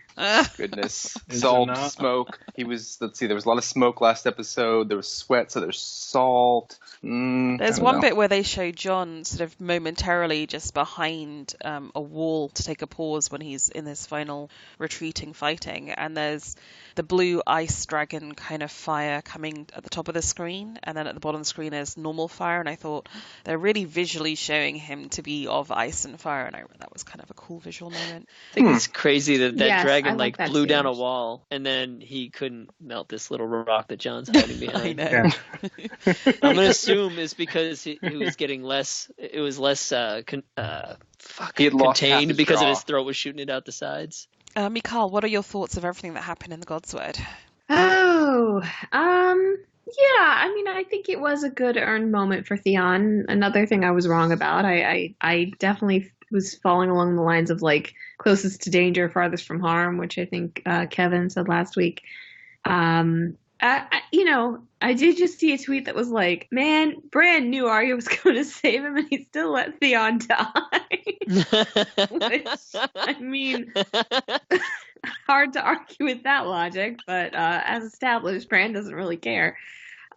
Goodness. Is Salt, it not? smoke. There was a lot of smoke last episode. There was sweat, so there's salt. There's one bit where they show Jon sort of momentarily just behind a wall to take a pause when he's in his final retreating fighting, and there's the blue ice dragon kind of fire coming at the top of the screen, and then at the bottom of the screen is normal fire, and I thought they're really visually showing him to be of ice and fire, and that was kind of a cool visual moment. I think it's crazy that Yes, dragon I like that blew too. down a wall, and then he couldn't melt this little rock that John's hiding behind. I know. Yeah. I'm gonna assume it's because he was getting less. It was less He had lost half contained his because jaw. of his throat was shooting it out the sides. Michal, what are your thoughts of everything that happened in the Godsword? Oh, yeah, I mean, I think it was a good earned moment for Theon. Another thing I was wrong about, I definitely was falling along the lines of like closest to danger, farthest from harm, which I think Kevin said last week. I did just see a tweet that was like, man, Bran knew Arya was going to save him and he still let Theon die. Which, I mean, hard to argue with that logic, but as established, Bran doesn't really care.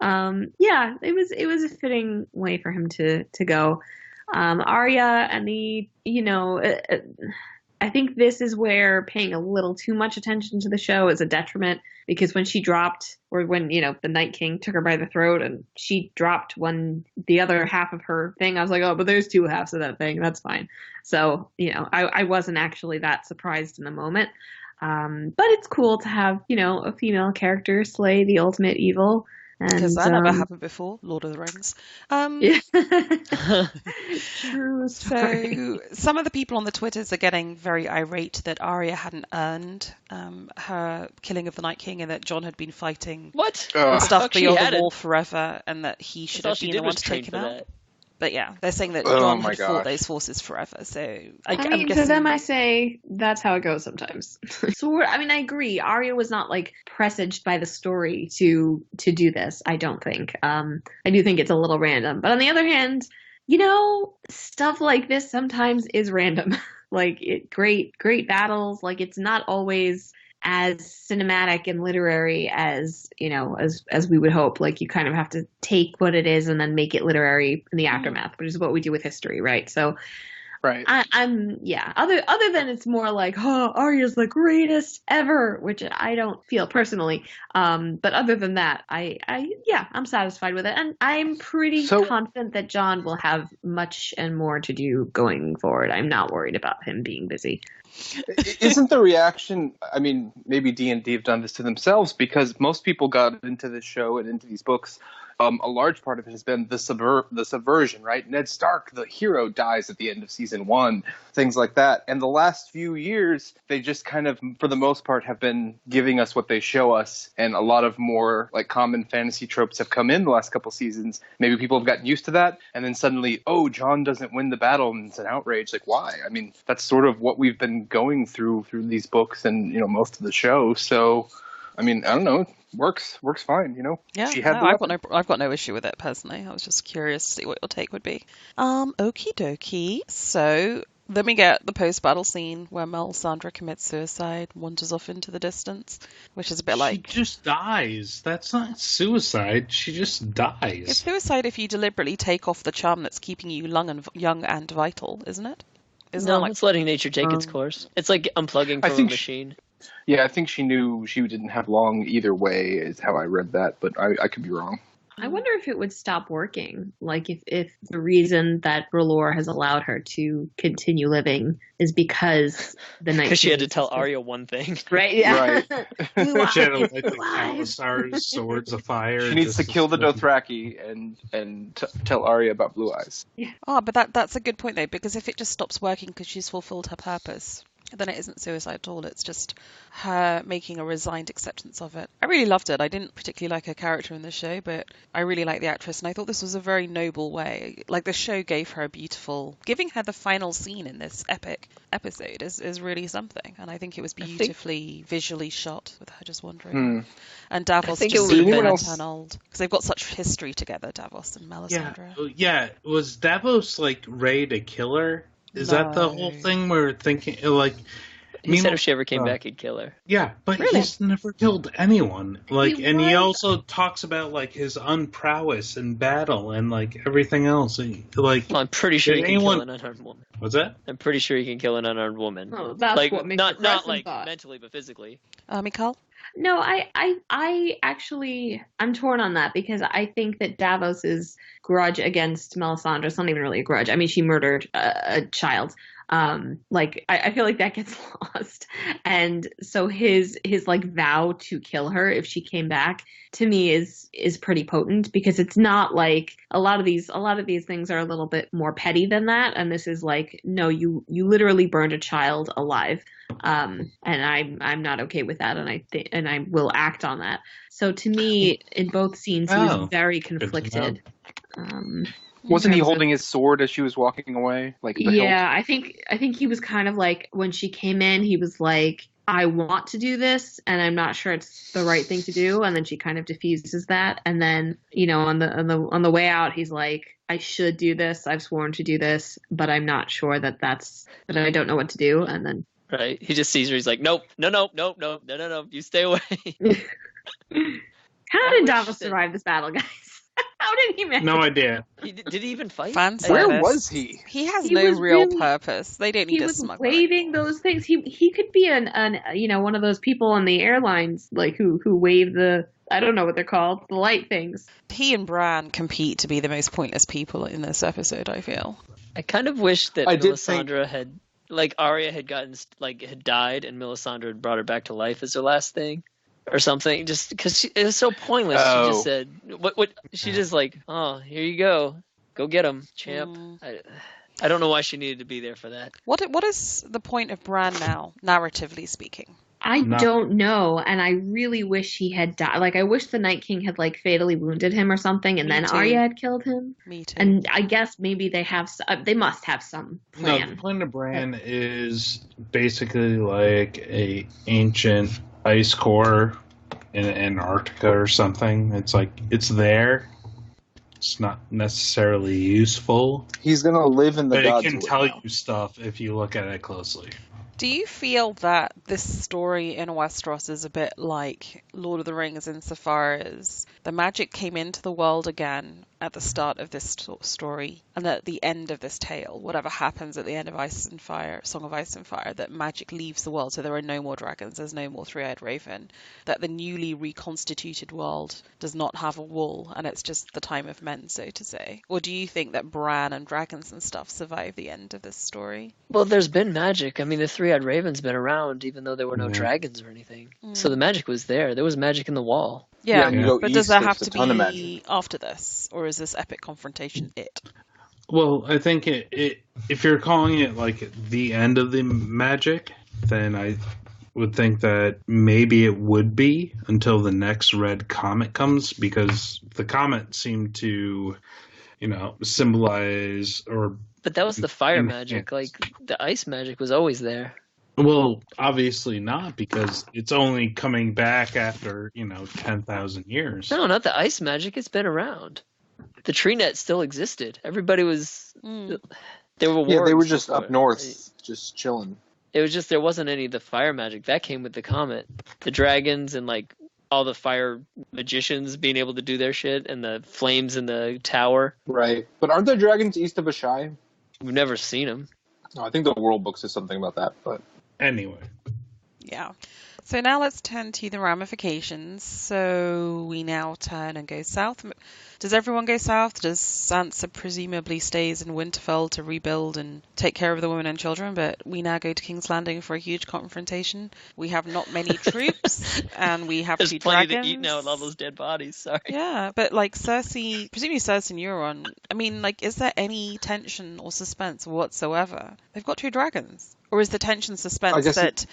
Yeah, it was a fitting way for him to go. Arya and I think this is where paying a little too much attention to the show is a detriment, because when she dropped, or when, the Night King took her by the throat and she dropped the other half of her thing, I was like, oh, but there's two halves of that thing. That's fine. So, I wasn't actually that surprised in the moment. But it's cool to have, a female character slay the ultimate evil. Because that never happened before, Lord of the Rings. Yeah. True story. So some of the people on the Twitters are getting very irate that Arya hadn't earned her killing of the Night King, and that Jon had been fighting and stuff beyond the wall forever, and that he should have been the one to take him out. But yeah, they're saying that Jon had fought those forces forever. So I'm guessing... to them I say that's how it goes sometimes. I agree. Arya was not like presaged by the story to do this. I don't think. I do think it's a little random. But on the other hand, stuff like this sometimes is random. Great battles. Like, it's not always as cinematic and literary as we would hope. Like, you kind of have to take what it is and then make it literary in the aftermath, which is what we do with history, right? So right. Other than it's more like, oh, Arya's the greatest ever, which I don't feel personally. But other than that, I'm satisfied with it, and I'm pretty confident that Jon will have much and more to do going forward. I'm not worried about him being busy. Isn't the reaction, maybe D&D have done this to themselves, because most people got into this show and into these books, a large part of it has been the subversion, right? Ned Stark, the hero, dies at the end of season 1, things like that. And the last few years, they just kind of, for the most part, have been giving us what they show us, and a lot of more like common fantasy tropes have come in the last couple seasons. Maybe people have gotten used to that, and then suddenly, oh, Jon doesn't win the battle, and it's an outrage. Like, why? That's sort of what we've been going through these books and most of the show. So I don't know, works fine. Yeah, I've got no issue with it personally. I was just curious to see what your take would be. Okie dokie. So then we get the post-battle scene where Melisandre commits suicide, wanders off into the distance, which is a bit like... She just dies. That's not suicide. She just dies. It's suicide if you deliberately take off the charm that's keeping you young and vital, isn't it? It's letting nature take its course. It's like unplugging from a machine. I think she knew she didn't have long either way, is how I read that, but I could be wrong. I wonder if it would stop working. Like, if the reason that R'hllor has allowed her to continue living is because the night. Because she had to tell Arya one thing. Right, yeah. Right. She had to light the Alistar's swords of fire. She needs to kill the Dothraki and tell Arya about Blue Eyes. Yeah. Oh, but that's a good point, though, because if it just stops working because she's fulfilled her purpose, then it isn't suicide at all. It's just her making a resigned acceptance of it. I really loved it. I didn't particularly like her character in the show, but I really like the actress, and I thought this was a very noble way. Like, the show gave her giving her the final scene in this epic episode is really something, and I think it was beautifully visually shot with her just wandering. And Davos just seemed turn old, because they've got such history together, Davos and Melisandre. Yeah. Was Davos like ready to kill her? Is that the whole thing we're thinking? Like, he said if she ever came back, he'd kill her. Yeah, but he's never killed anyone. Like, he also talks about like his unprowess in battle and like everything else. Like, I'm pretty sure he can kill an unarmed woman. What's that? I'm pretty sure he can kill an unarmed woman. Oh, that's like, what makes not like mentally, but physically. Michal? No, I actually, I'm torn on that, because I think that Davos's grudge against Melisandre is not even really a grudge. She murdered a child. I feel like that gets lost. And so his like vow to kill her if she came back, to me is pretty potent, because it's not like a lot of these things are a little bit more petty than that. And this is like, no, you literally burned a child alive. And I'm not okay with that, and I will act on that. So to me, in both scenes, he was very conflicted. Wasn't he holding his sword as she was walking away? Like the hilt? I think he was kind of like, when she came in, he was like, I want to do this, and I'm not sure it's the right thing to do. And then she kind of diffuses that, and then on the way out, he's like, I should do this. I've sworn to do this, but I'm not sure that I don't know what to do. And then right, he just sees her. He's like, nope, no, you stay away. How did Davos survive this battle, guys? How did he manage? No idea. Did he even fight? Where was he? He has no real purpose. They don't need to smuggle. He was waving those things. He could be one of those people on the airlines, like who wave the, I don't know what they're called, the light things. He and Bran compete to be the most pointless people in this episode, I feel. I kind of wish that Melisandre had, like, Arya had had died and Melisandre had brought her back to life as her last thing. Or something, just because it was so pointless. She just said, "What?" She just like, "Oh, here you go get him, champ." I don't know why she needed to be there for that. What is the point of Bran now, narratively speaking? I don't know, and I really wish he had died. Like, I wish the Night King had fatally wounded him or something, and then Arya had killed him. Me too. And I guess maybe they must have some plan. No, the plan of Bran is basically like a ancient ice core in Antarctica or something. It's like, it's there. It's not necessarily useful. He's gonna live in the but gods. It can tell you stuff if you look at it closely. Do you feel that this story in Westeros is a bit like Lord of the Rings insofar as the magic came into the world again at the start of this story, and at the end of this tale, whatever happens at the end of Ice and Fire, Song of Ice and Fire, that magic leaves the world, so there are no more dragons, there's no more three-eyed raven, that the newly reconstituted world does not have a wall, and it's just the time of men, so to say? Or do you think that Bran and dragons and stuff survive the end of this story? Well, there's been magic. I mean, the three-eyed raven's been around, even though there were no dragons or anything. So the magic was there. There was magic in the wall. Yeah, but does that have to be after this, or is this epic confrontation it? Well, I think if you're calling it like the end of the magic, then I would think that maybe it would be until the next red comet comes, because the comet seemed to, symbolize or. But that was the fire magic. Like, the ice magic was always there. Well, obviously not, because it's only coming back after, 10,000 years. No, not the ice magic. It's been around. The tree net still existed. Everybody was... There were wars. Yeah, they were just up north, just chilling. It was just there wasn't any of the fire magic. That came with the comet. The dragons and, all the fire magicians being able to do their shit, and the flames in the tower. Right. But aren't there dragons east of Ashai? We've never seen them. No, I think the World Book says something about that, but... Anyway. Yeah. So now let's turn to the ramifications. So we now turn and go south. Does everyone go south? Does Sansa presumably stays in Winterfell to rebuild and take care of the women and children? But we now go to King's Landing for a huge confrontation. We have not many troops, and we have There's two plenty dragons. to eat now with all those dead bodies. Sorry. Yeah, but Cersei, presumably Cersei and Euron. I mean, is there any tension or suspense whatsoever? They've got two dragons. Or is the tension suspense that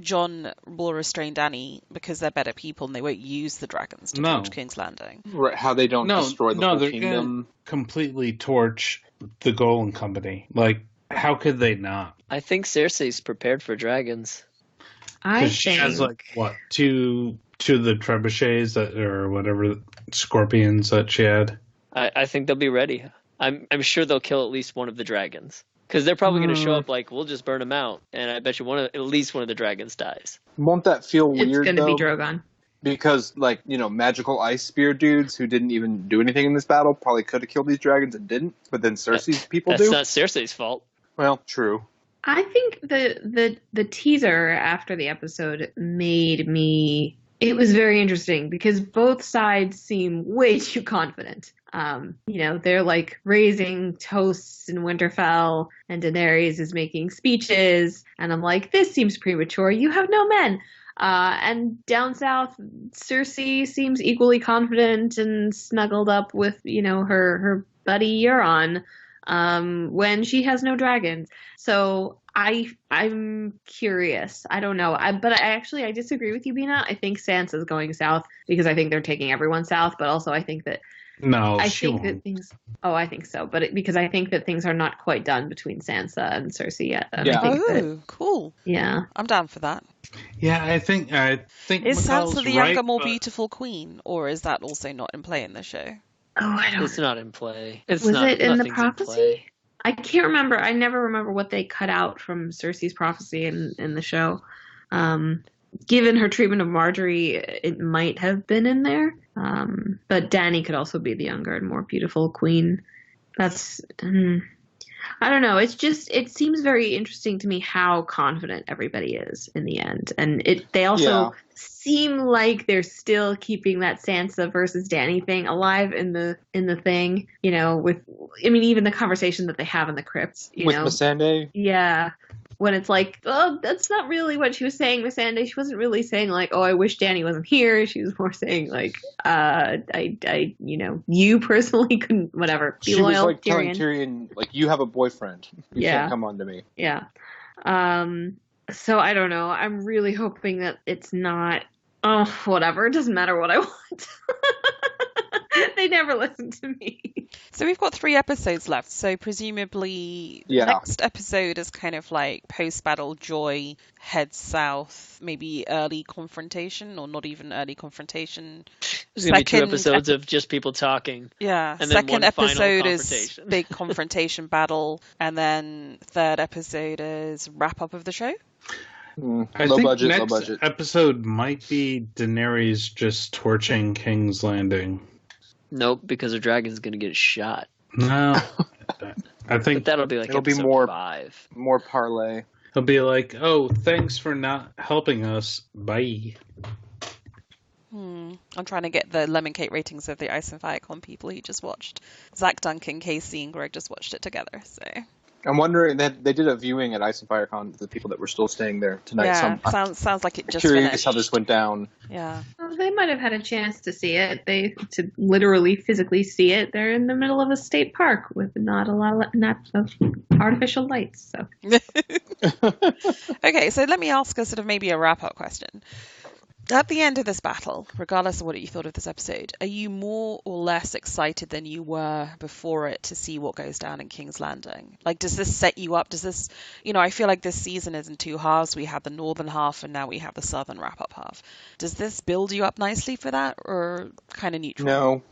Jon will restrain Dany because they're better people and they won't use the dragons to torch King's Landing? Right, how they don't destroy the whole they're kingdom. Completely torch the Golden Company. How could they not? I think Cersei's prepared for dragons. She has two of the trebuchets or whatever scorpions that she had. I think they'll be ready. I'm sure they'll kill at least one of the dragons. Because they're probably going to show up we'll just burn them out. And I bet you at least one of the dragons dies. Won't that feel weird, It's going to be Drogon. Because, magical ice spear dudes who didn't even do anything in this battle probably could have killed these dragons and didn't. But then Cersei's people do? That's not Cersei's fault. Well, true. I think the teaser after the episode made me... It was very interesting because both sides seem way too confident. They're raising toasts in Winterfell, and Daenerys is making speeches, and I'm like, this seems premature. You have no men. And down south, Cersei seems equally confident and snuggled up with, her buddy Euron. when she has no dragons. So I'm curious. I don't know. But I disagree with you, Bina. I think Sansa's going south because I think they're taking everyone south. But also I think that I think so. But because I think that things are not quite done between Sansa and Cersei yet. And Yeah. Cool. Yeah. I'm down for that. Yeah, I think Is Michal's Sansa the right, younger, more but- beautiful queen, or is that also not in play in the show? Oh, I don't. It's not in play. Was it in the nothing's prophecy? I can't remember. I never remember what they cut out from Cersei's prophecy in the show. Given her treatment of Marjorie, it might have been in there. But Dany could also be the younger and more beautiful queen. That's. I don't know. It seems very interesting to me how confident everybody is in the end. And they also seem like they're still keeping that Sansa versus Dany thing alive in the thing, even the conversation that they have in the crypts, with Melisandre. Yeah. When it's like, oh, that's not really what she was saying, Melisandre. She wasn't really saying like, oh, I wish Dany wasn't here. She was more saying like, you personally couldn't, whatever. Be She loyal, was like telling Tyrion, like, you have a boyfriend. You can't come on to me. Yeah. So I don't know. I'm really hoping that it's not. Oh, whatever. It doesn't matter what I want. They never listen to me. So we've got 3 episodes left. So presumably the next episode is kind of like post-battle joy, head south, maybe early confrontation, or not even early confrontation. There's going to be 2 episodes of just people talking. Yeah. And then second one episode final is big confrontation battle. And then third episode is wrap-up of the show. I think next episode might be Daenerys just torching King's Landing. Nope, because her dragon's going to get shot. No, I think but that'll be like it'll be more 5, more parlay. He'll be like, "Oh, thanks for not helping us. Bye." I'm trying to get the lemon cake ratings of the Ice and Fire Con people who just watched. Zack, Duncan, Casey, and Greg just watched it together. So I'm wondering that they did a viewing at Ice and Fire Con, the people that were still staying there tonight. Yeah, sounds like it just curious finished. How this went down. Yeah. Well, they might have had a chance to see it. To literally physically see it. They're in the middle of a state park with not of artificial lights. So. Okay, so let me ask a sort of maybe a wrap-up question. At the end of this battle, regardless of what you thought of this episode, are you more or less excited than you were before it to see what goes down in King's Landing? Like, does this set you up? Does this, I feel like this season is in 2 halves. We had the northern half and now we have the southern wrap-up half. Does this build you up nicely for that, or kind of neutral? No.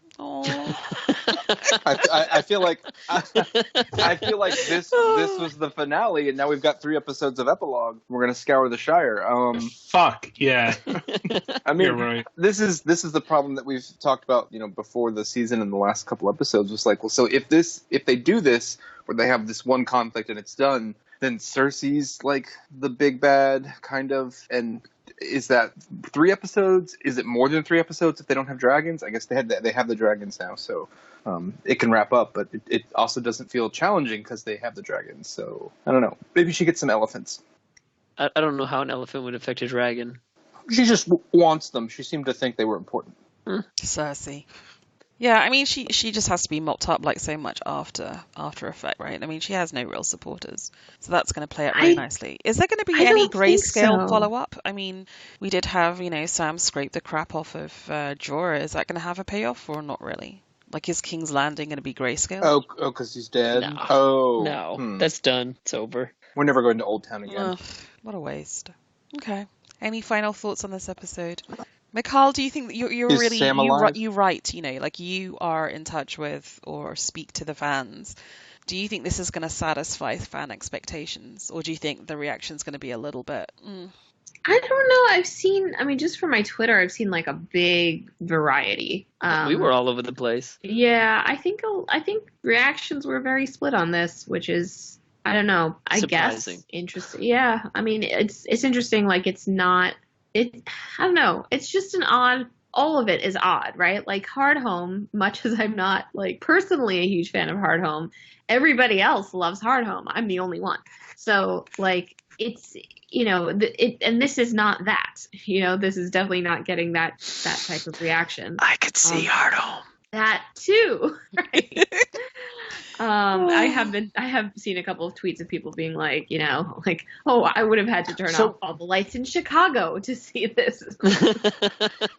I feel like this was the finale, and now we've got 3 episodes of epilogue. We're gonna scour the Shire. Fuck yeah. I mean, you're right. This is the problem that we've talked about, before the season and the last couple episodes. Was like, well, so if they do this, where they have this one conflict and it's done, then Cersei's like the big bad kind of, and. Is that 3 episodes? Is it more than 3 episodes if they don't have dragons? I guess they have the dragons now, so it can wrap up. But it also doesn't feel challenging because they have the dragons. So I don't know. Maybe she gets some elephants. I don't know how an elephant would affect a dragon. She just wants them. She seemed to think they were important. Cersei. Yeah, I mean, she just has to be mopped up like so much after effect, right? I mean, she has no real supporters, so that's going to play out very nicely. Is there going to be any grayscale follow-up? I mean, we did have, Sam scrape the crap off of Jorah. Is that going to have a payoff or not really? Like, is King's Landing going to be grayscale? Oh, because he's dead? No. No, that's done. It's over. We're never going to Old Town again. Ugh, what a waste. Okay. Any final thoughts on this episode? Michal, do you think that you're really you write, like you are in touch with or speak to the fans? Do you think this is going to satisfy fan expectations, or do you think the reaction's going to be a little bit? I don't know. Just from my Twitter, I've seen like a big variety. We were all over the place. Yeah, I think reactions were very split on this, which is, I don't know, surprising. Guess interesting. Yeah, I mean, it's interesting. Like, it's not. I don't know. It's just an odd. All of it is odd, right? Like Hard Home, much as I'm not like personally a huge fan of Hard Home, everybody else loves Hard Home. I'm the only one. So like it's and this is not that. This is definitely not getting that type of reaction. I could see Hard Home. That too, right? I have seen a couple of tweets of people being like, oh, I would have had to turn off all the lights in Chicago to see this.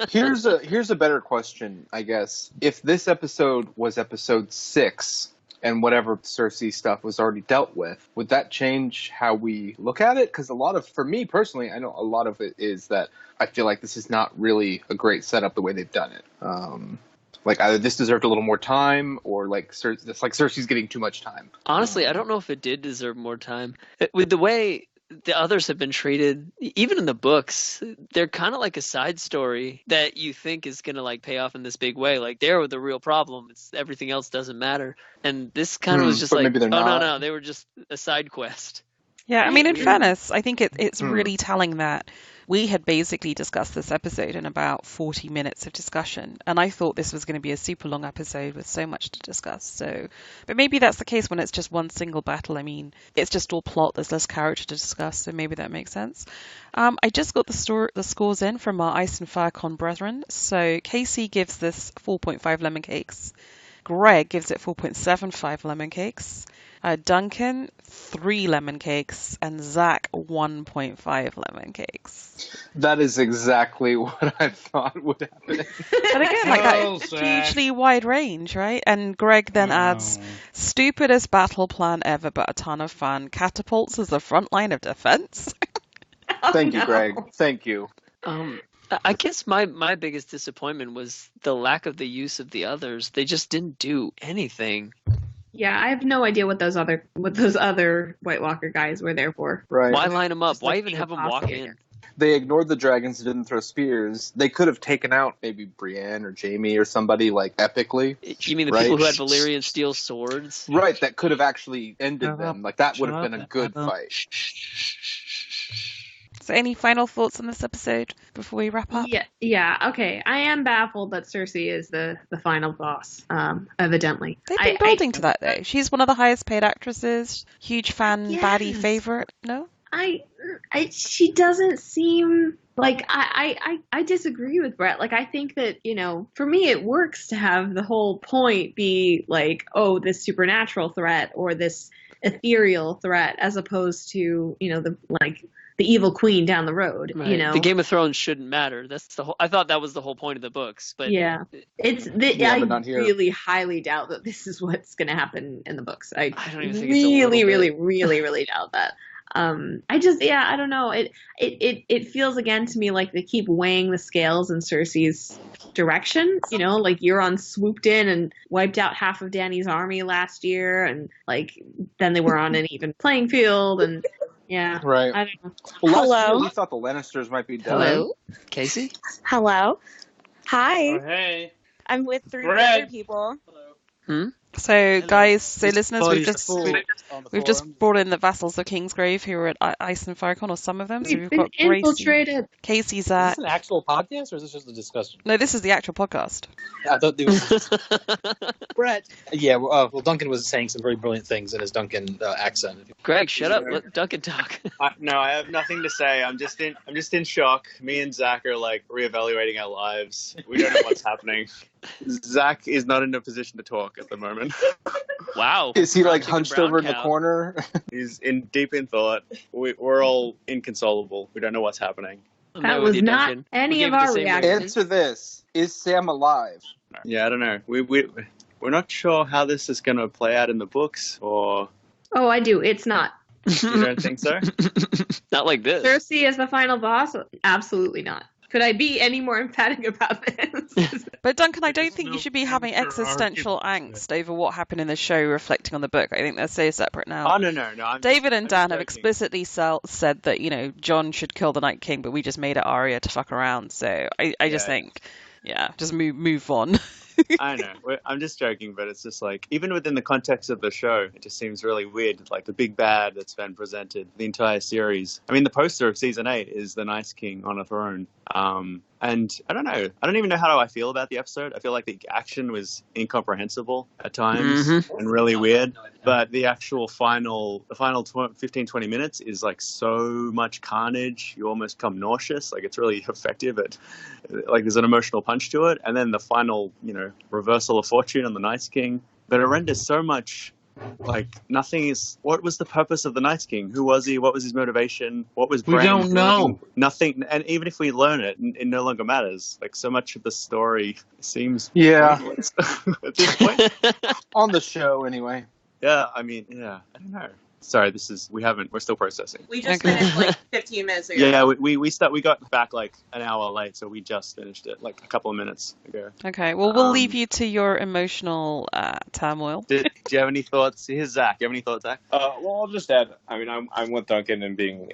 Here's a better question, I guess. If this episode was episode 6 and whatever Cersei stuff was already dealt with, would that change how we look at it? Because for me personally, I know a lot of it is that I feel like this is not really a great setup the way they've done it. Like either this deserved a little more time, or it's like Cersei's getting too much time. Honestly, I don't know if it did deserve more time. With the way the others have been treated, even in the books, they're kind of like a side story that you think is going to like pay off in this big way. Like they're the real problem. Everything else doesn't matter. And this kind of was just like, no, they were just a side quest. Yeah, I mean, in fairness, I think it's really telling that we had basically discussed this episode in about 40 minutes of discussion, and I thought this was going to be a super long episode with so much to discuss. So, but maybe that's the case when it's just one single battle. I mean, it's just all plot, there's less character to discuss, so maybe that makes sense. I just got the scores in from our Ice and Fire Con brethren. So Casey gives this 4.5 lemon cakes. Greg gives it 4.75 lemon cakes. Duncan, 3 lemon cakes, and Zack, 1.5 lemon cakes. That is exactly what I thought would happen. But again, that's hugely wide range, right? And Greg then adds, stupidest battle plan ever, but a ton of fun. Catapults as the front line of defense. Thank you, Greg. Thank you. I guess my biggest disappointment was the lack of the use of the others. They just didn't do anything. Yeah, I have no idea what those other White Walker guys were there for. Right. Why line them up? Why even have them walk in? They ignored the dragons and didn't throw spears. They could have taken out maybe Brienne or Jaime or somebody like epically. You mean the people who had Valyrian steel swords? Right, that could have actually ended them. Like that would have been a good fight. So any final thoughts on this episode before we wrap up? Yeah, okay. I am baffled that Cersei is the final boss, evidently. They've been building to that, though. She's one of the highest paid actresses. Huge fan, baddie favorite. No? She doesn't seem like I disagree with Brett. Like I think that, for me it works to have the whole point be like, oh, this supernatural threat or this ethereal threat as opposed to, the evil queen down the road, The Game of Thrones shouldn't matter. That's the whole. I thought that was the whole point of the books, but I really highly doubt that this is what's going to happen in the books. I don't even think really doubt that. I don't know. It feels again to me like they keep weighing the scales in Cersei's direction. Like Euron swooped in and wiped out half of Dany's army last year, and then they were on an even playing field, and yeah, right. I don't know. Well, Hello. last year we thought the Lannisters might be done. Hello, Casey. Hello. Hi. Oh, hey. I'm with 3 Brett. other people. So, guys, listeners, we've We've just brought in the Vassals of Kingsgrave who are at Ice and Firecon, or some of them. So We've we've got been Gracie, infiltrated. Casey, Is Zack. this an actual podcast, or is this just a discussion? No, this is the actual podcast. I thought it was Brett. Yeah, well, Duncan was saying some very brilliant things in his Duncan accent. Greg, shut up. Let Duncan talk. No, I have nothing to say. I'm just in shock. Me and Zach are reevaluating our lives. We don't know what's happening. Zach is not in a position to talk at the moment. Wow. Is he hunched over in the corner? He's deep in thought. We're all inconsolable. We don't know what's happening. That was not any of our reactions. Answer this. Is Sam alive? Yeah, I don't know. We're not sure how this is going to play out in the books, or... Oh, I do. It's not. You don't think so? Not like this. Cersei is the final boss? Absolutely not. Could I be any more emphatic about this? But Duncan, I don't think you should be having existential angst over what happened in the show reflecting on the book. I think they're so separate now. Oh, no. David and Dan have joking. explicitly said that, Jon should kill the Night King, but we just made it Arya to fuck around. So I just think, just move on. I know. I'm just joking, but it's just even within the context of the show, it just seems really weird. The big bad that's been presented, the entire series. I mean, the poster of season 8 is the Night King on a throne. And I don't know. I don't even know how I feel about the episode. I feel like the action was incomprehensible at times and really weird. But the actual final 15, 20 minutes is so much carnage. You almost become nauseous. It's really effective. There's an emotional punch to it. And then the final, reversal of fortune on the Night King. But it renders so much like nothing is. What was the purpose of the Night King? Who was he? What was his motivation? What was We Bran don't doing? know. Nothing. And even if we learn it, it no longer matters. Like so much of the story seems pointless at this point. On the show, anyway. Yeah, I mean, I don't know. Sorry, we're still processing. We just finished like 15 minutes ago. Yeah, we got back like an hour late, so we just finished it like a couple of minutes ago. Okay, well, we'll leave you to your emotional turmoil. Do you have any thoughts? Here's Zach. Do you have any thoughts, Zach? Well, I'll just add. I mean, I'm with Duncan and being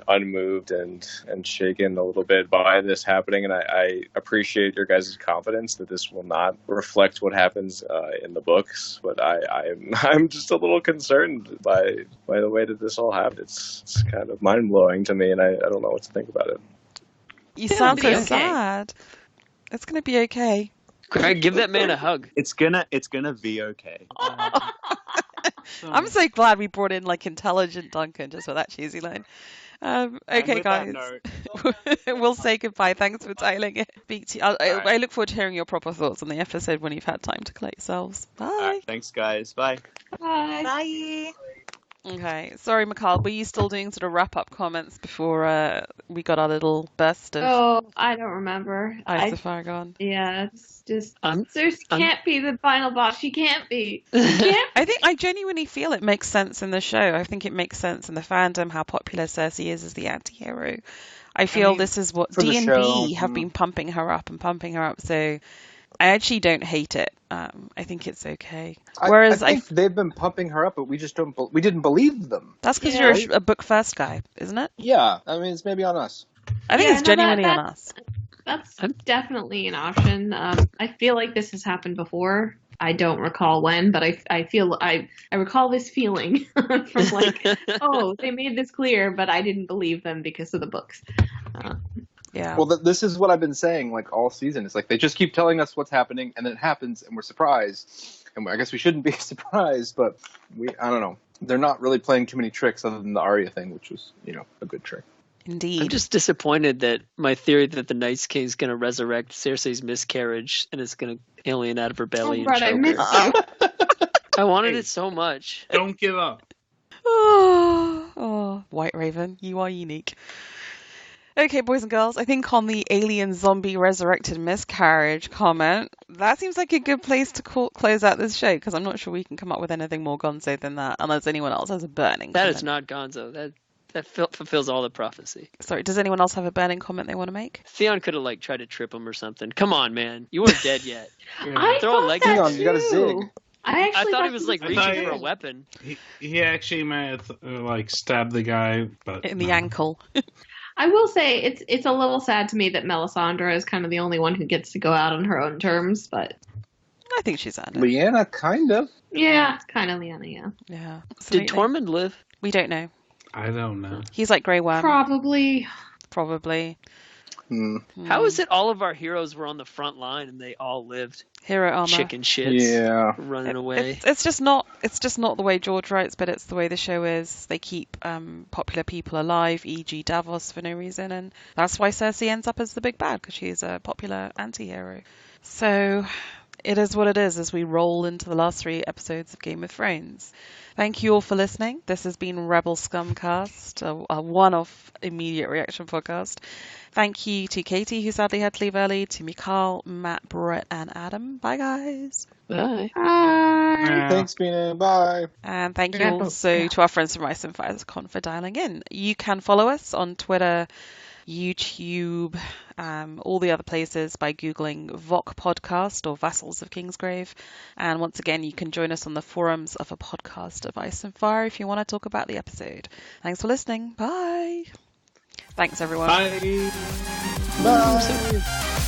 unmoved and shaken a little bit by this happening, and I appreciate your guys' confidence that this will not reflect what happens in the books. But I'm just a little concerned by the way that this all happened. It's kind of mind blowing to me, and I don't know what to think about it. You sound so sad. It's gonna be okay. Craig, give that man a hug. It's gonna be okay. I'm so glad we brought in like intelligent Duncan just for that cheesy line. Okay, guys, we'll say goodbye. Thanks for dialing it. I look forward to hearing your proper thoughts on the episode when you've had time to collect yourselves. Bye. Right, thanks, guys. Bye. Bye. Bye. Okay, sorry, Michal, were you still doing sort of wrap-up comments before we got our little burst of... Oh, I don't remember. Ice of Faragon? Yeah, it's just... Cersei can't be the final boss. She can't be. I genuinely feel it makes sense in the show. I think it makes sense in the fandom how popular Cersei is as the anti-hero. I feel this is what D&D have been pumping her up, so... I actually don't hate it. I think it's okay. Whereas I think they've been pumping her up, but we just we didn't believe them. That's because you're a book first guy, isn't it? Yeah, I mean it's maybe on us. I think it's genuinely on us. That's definitely an option. I feel like this has happened before. I don't recall when, but I feel I recall this feeling from like, oh, they made this clear, but I didn't believe them because of the books. Yeah. Well, this is what I've been saying like all season. It's like they just keep telling us what's happening, and then it happens, and we're surprised. And I guess we shouldn't be surprised, but I don't know. They're not really playing too many tricks other than the Arya thing, which was, a good trick. Indeed. I'm just disappointed that my theory that the Night King is going to resurrect Cersei's miscarriage and is going to alien out of her belly and choke I miss her. you. I wanted it so much. Don't give up. Oh, White Raven, you are unique. Okay, boys and girls, I think on the alien zombie resurrected miscarriage comment, that seems like a good place to close out this show, because I'm not sure we can come up with anything more gonzo than that, unless anyone else has a burning comment. That is not gonzo. That fulfills all the prophecy. Sorry, does anyone else have a burning comment they want to make? Theon could have tried to trip him or something. Come on, man. You weren't dead yet. I Throw a thought leg that Theon, too. you got a zig. I thought he was reaching for a weapon. He actually may have stabbed the guy, but in the ankle. I will say it's a little sad to me that Melisandre is kind of the only one who gets to go out on her own terms, but I think she's had it. Lyanna, kind of. Yeah, it's kind of Lyanna, yeah. Yeah. Did Tormund live? We don't know. I don't know. He's like Grey Worm. Probably. How is it all of our heroes were on the front line and they all lived? Hero armor. Chicken shits. Yeah. Running away. It's just not the way George writes, but it's the way the show is. They keep popular people alive, e.g. Davos, for no reason, and that's why Cersei ends up as the big bad, because she's a popular anti-hero. So it is what it is as we roll into the last 3 episodes of Game of Thrones. Thank you all for listening. This has been Rebelscumcast, a one-off immediate reaction podcast. Thank you to Katie, who sadly had to leave early, to Michal, Matt, Brett, and Adam. Bye, guys. Bye. Bye. Thanks, Bina. Bye. And thank you also to our friends from Ice and Firescon for dialing in. You can follow us on Twitter, YouTube, all the other places by Googling VOC Podcast or Vassals of Kingsgrave. And once again, you can join us on the forums of a podcast of Ice and Fire if you want to talk about the episode. Thanks for listening. Bye. Thanks, everyone. Bye. Bye.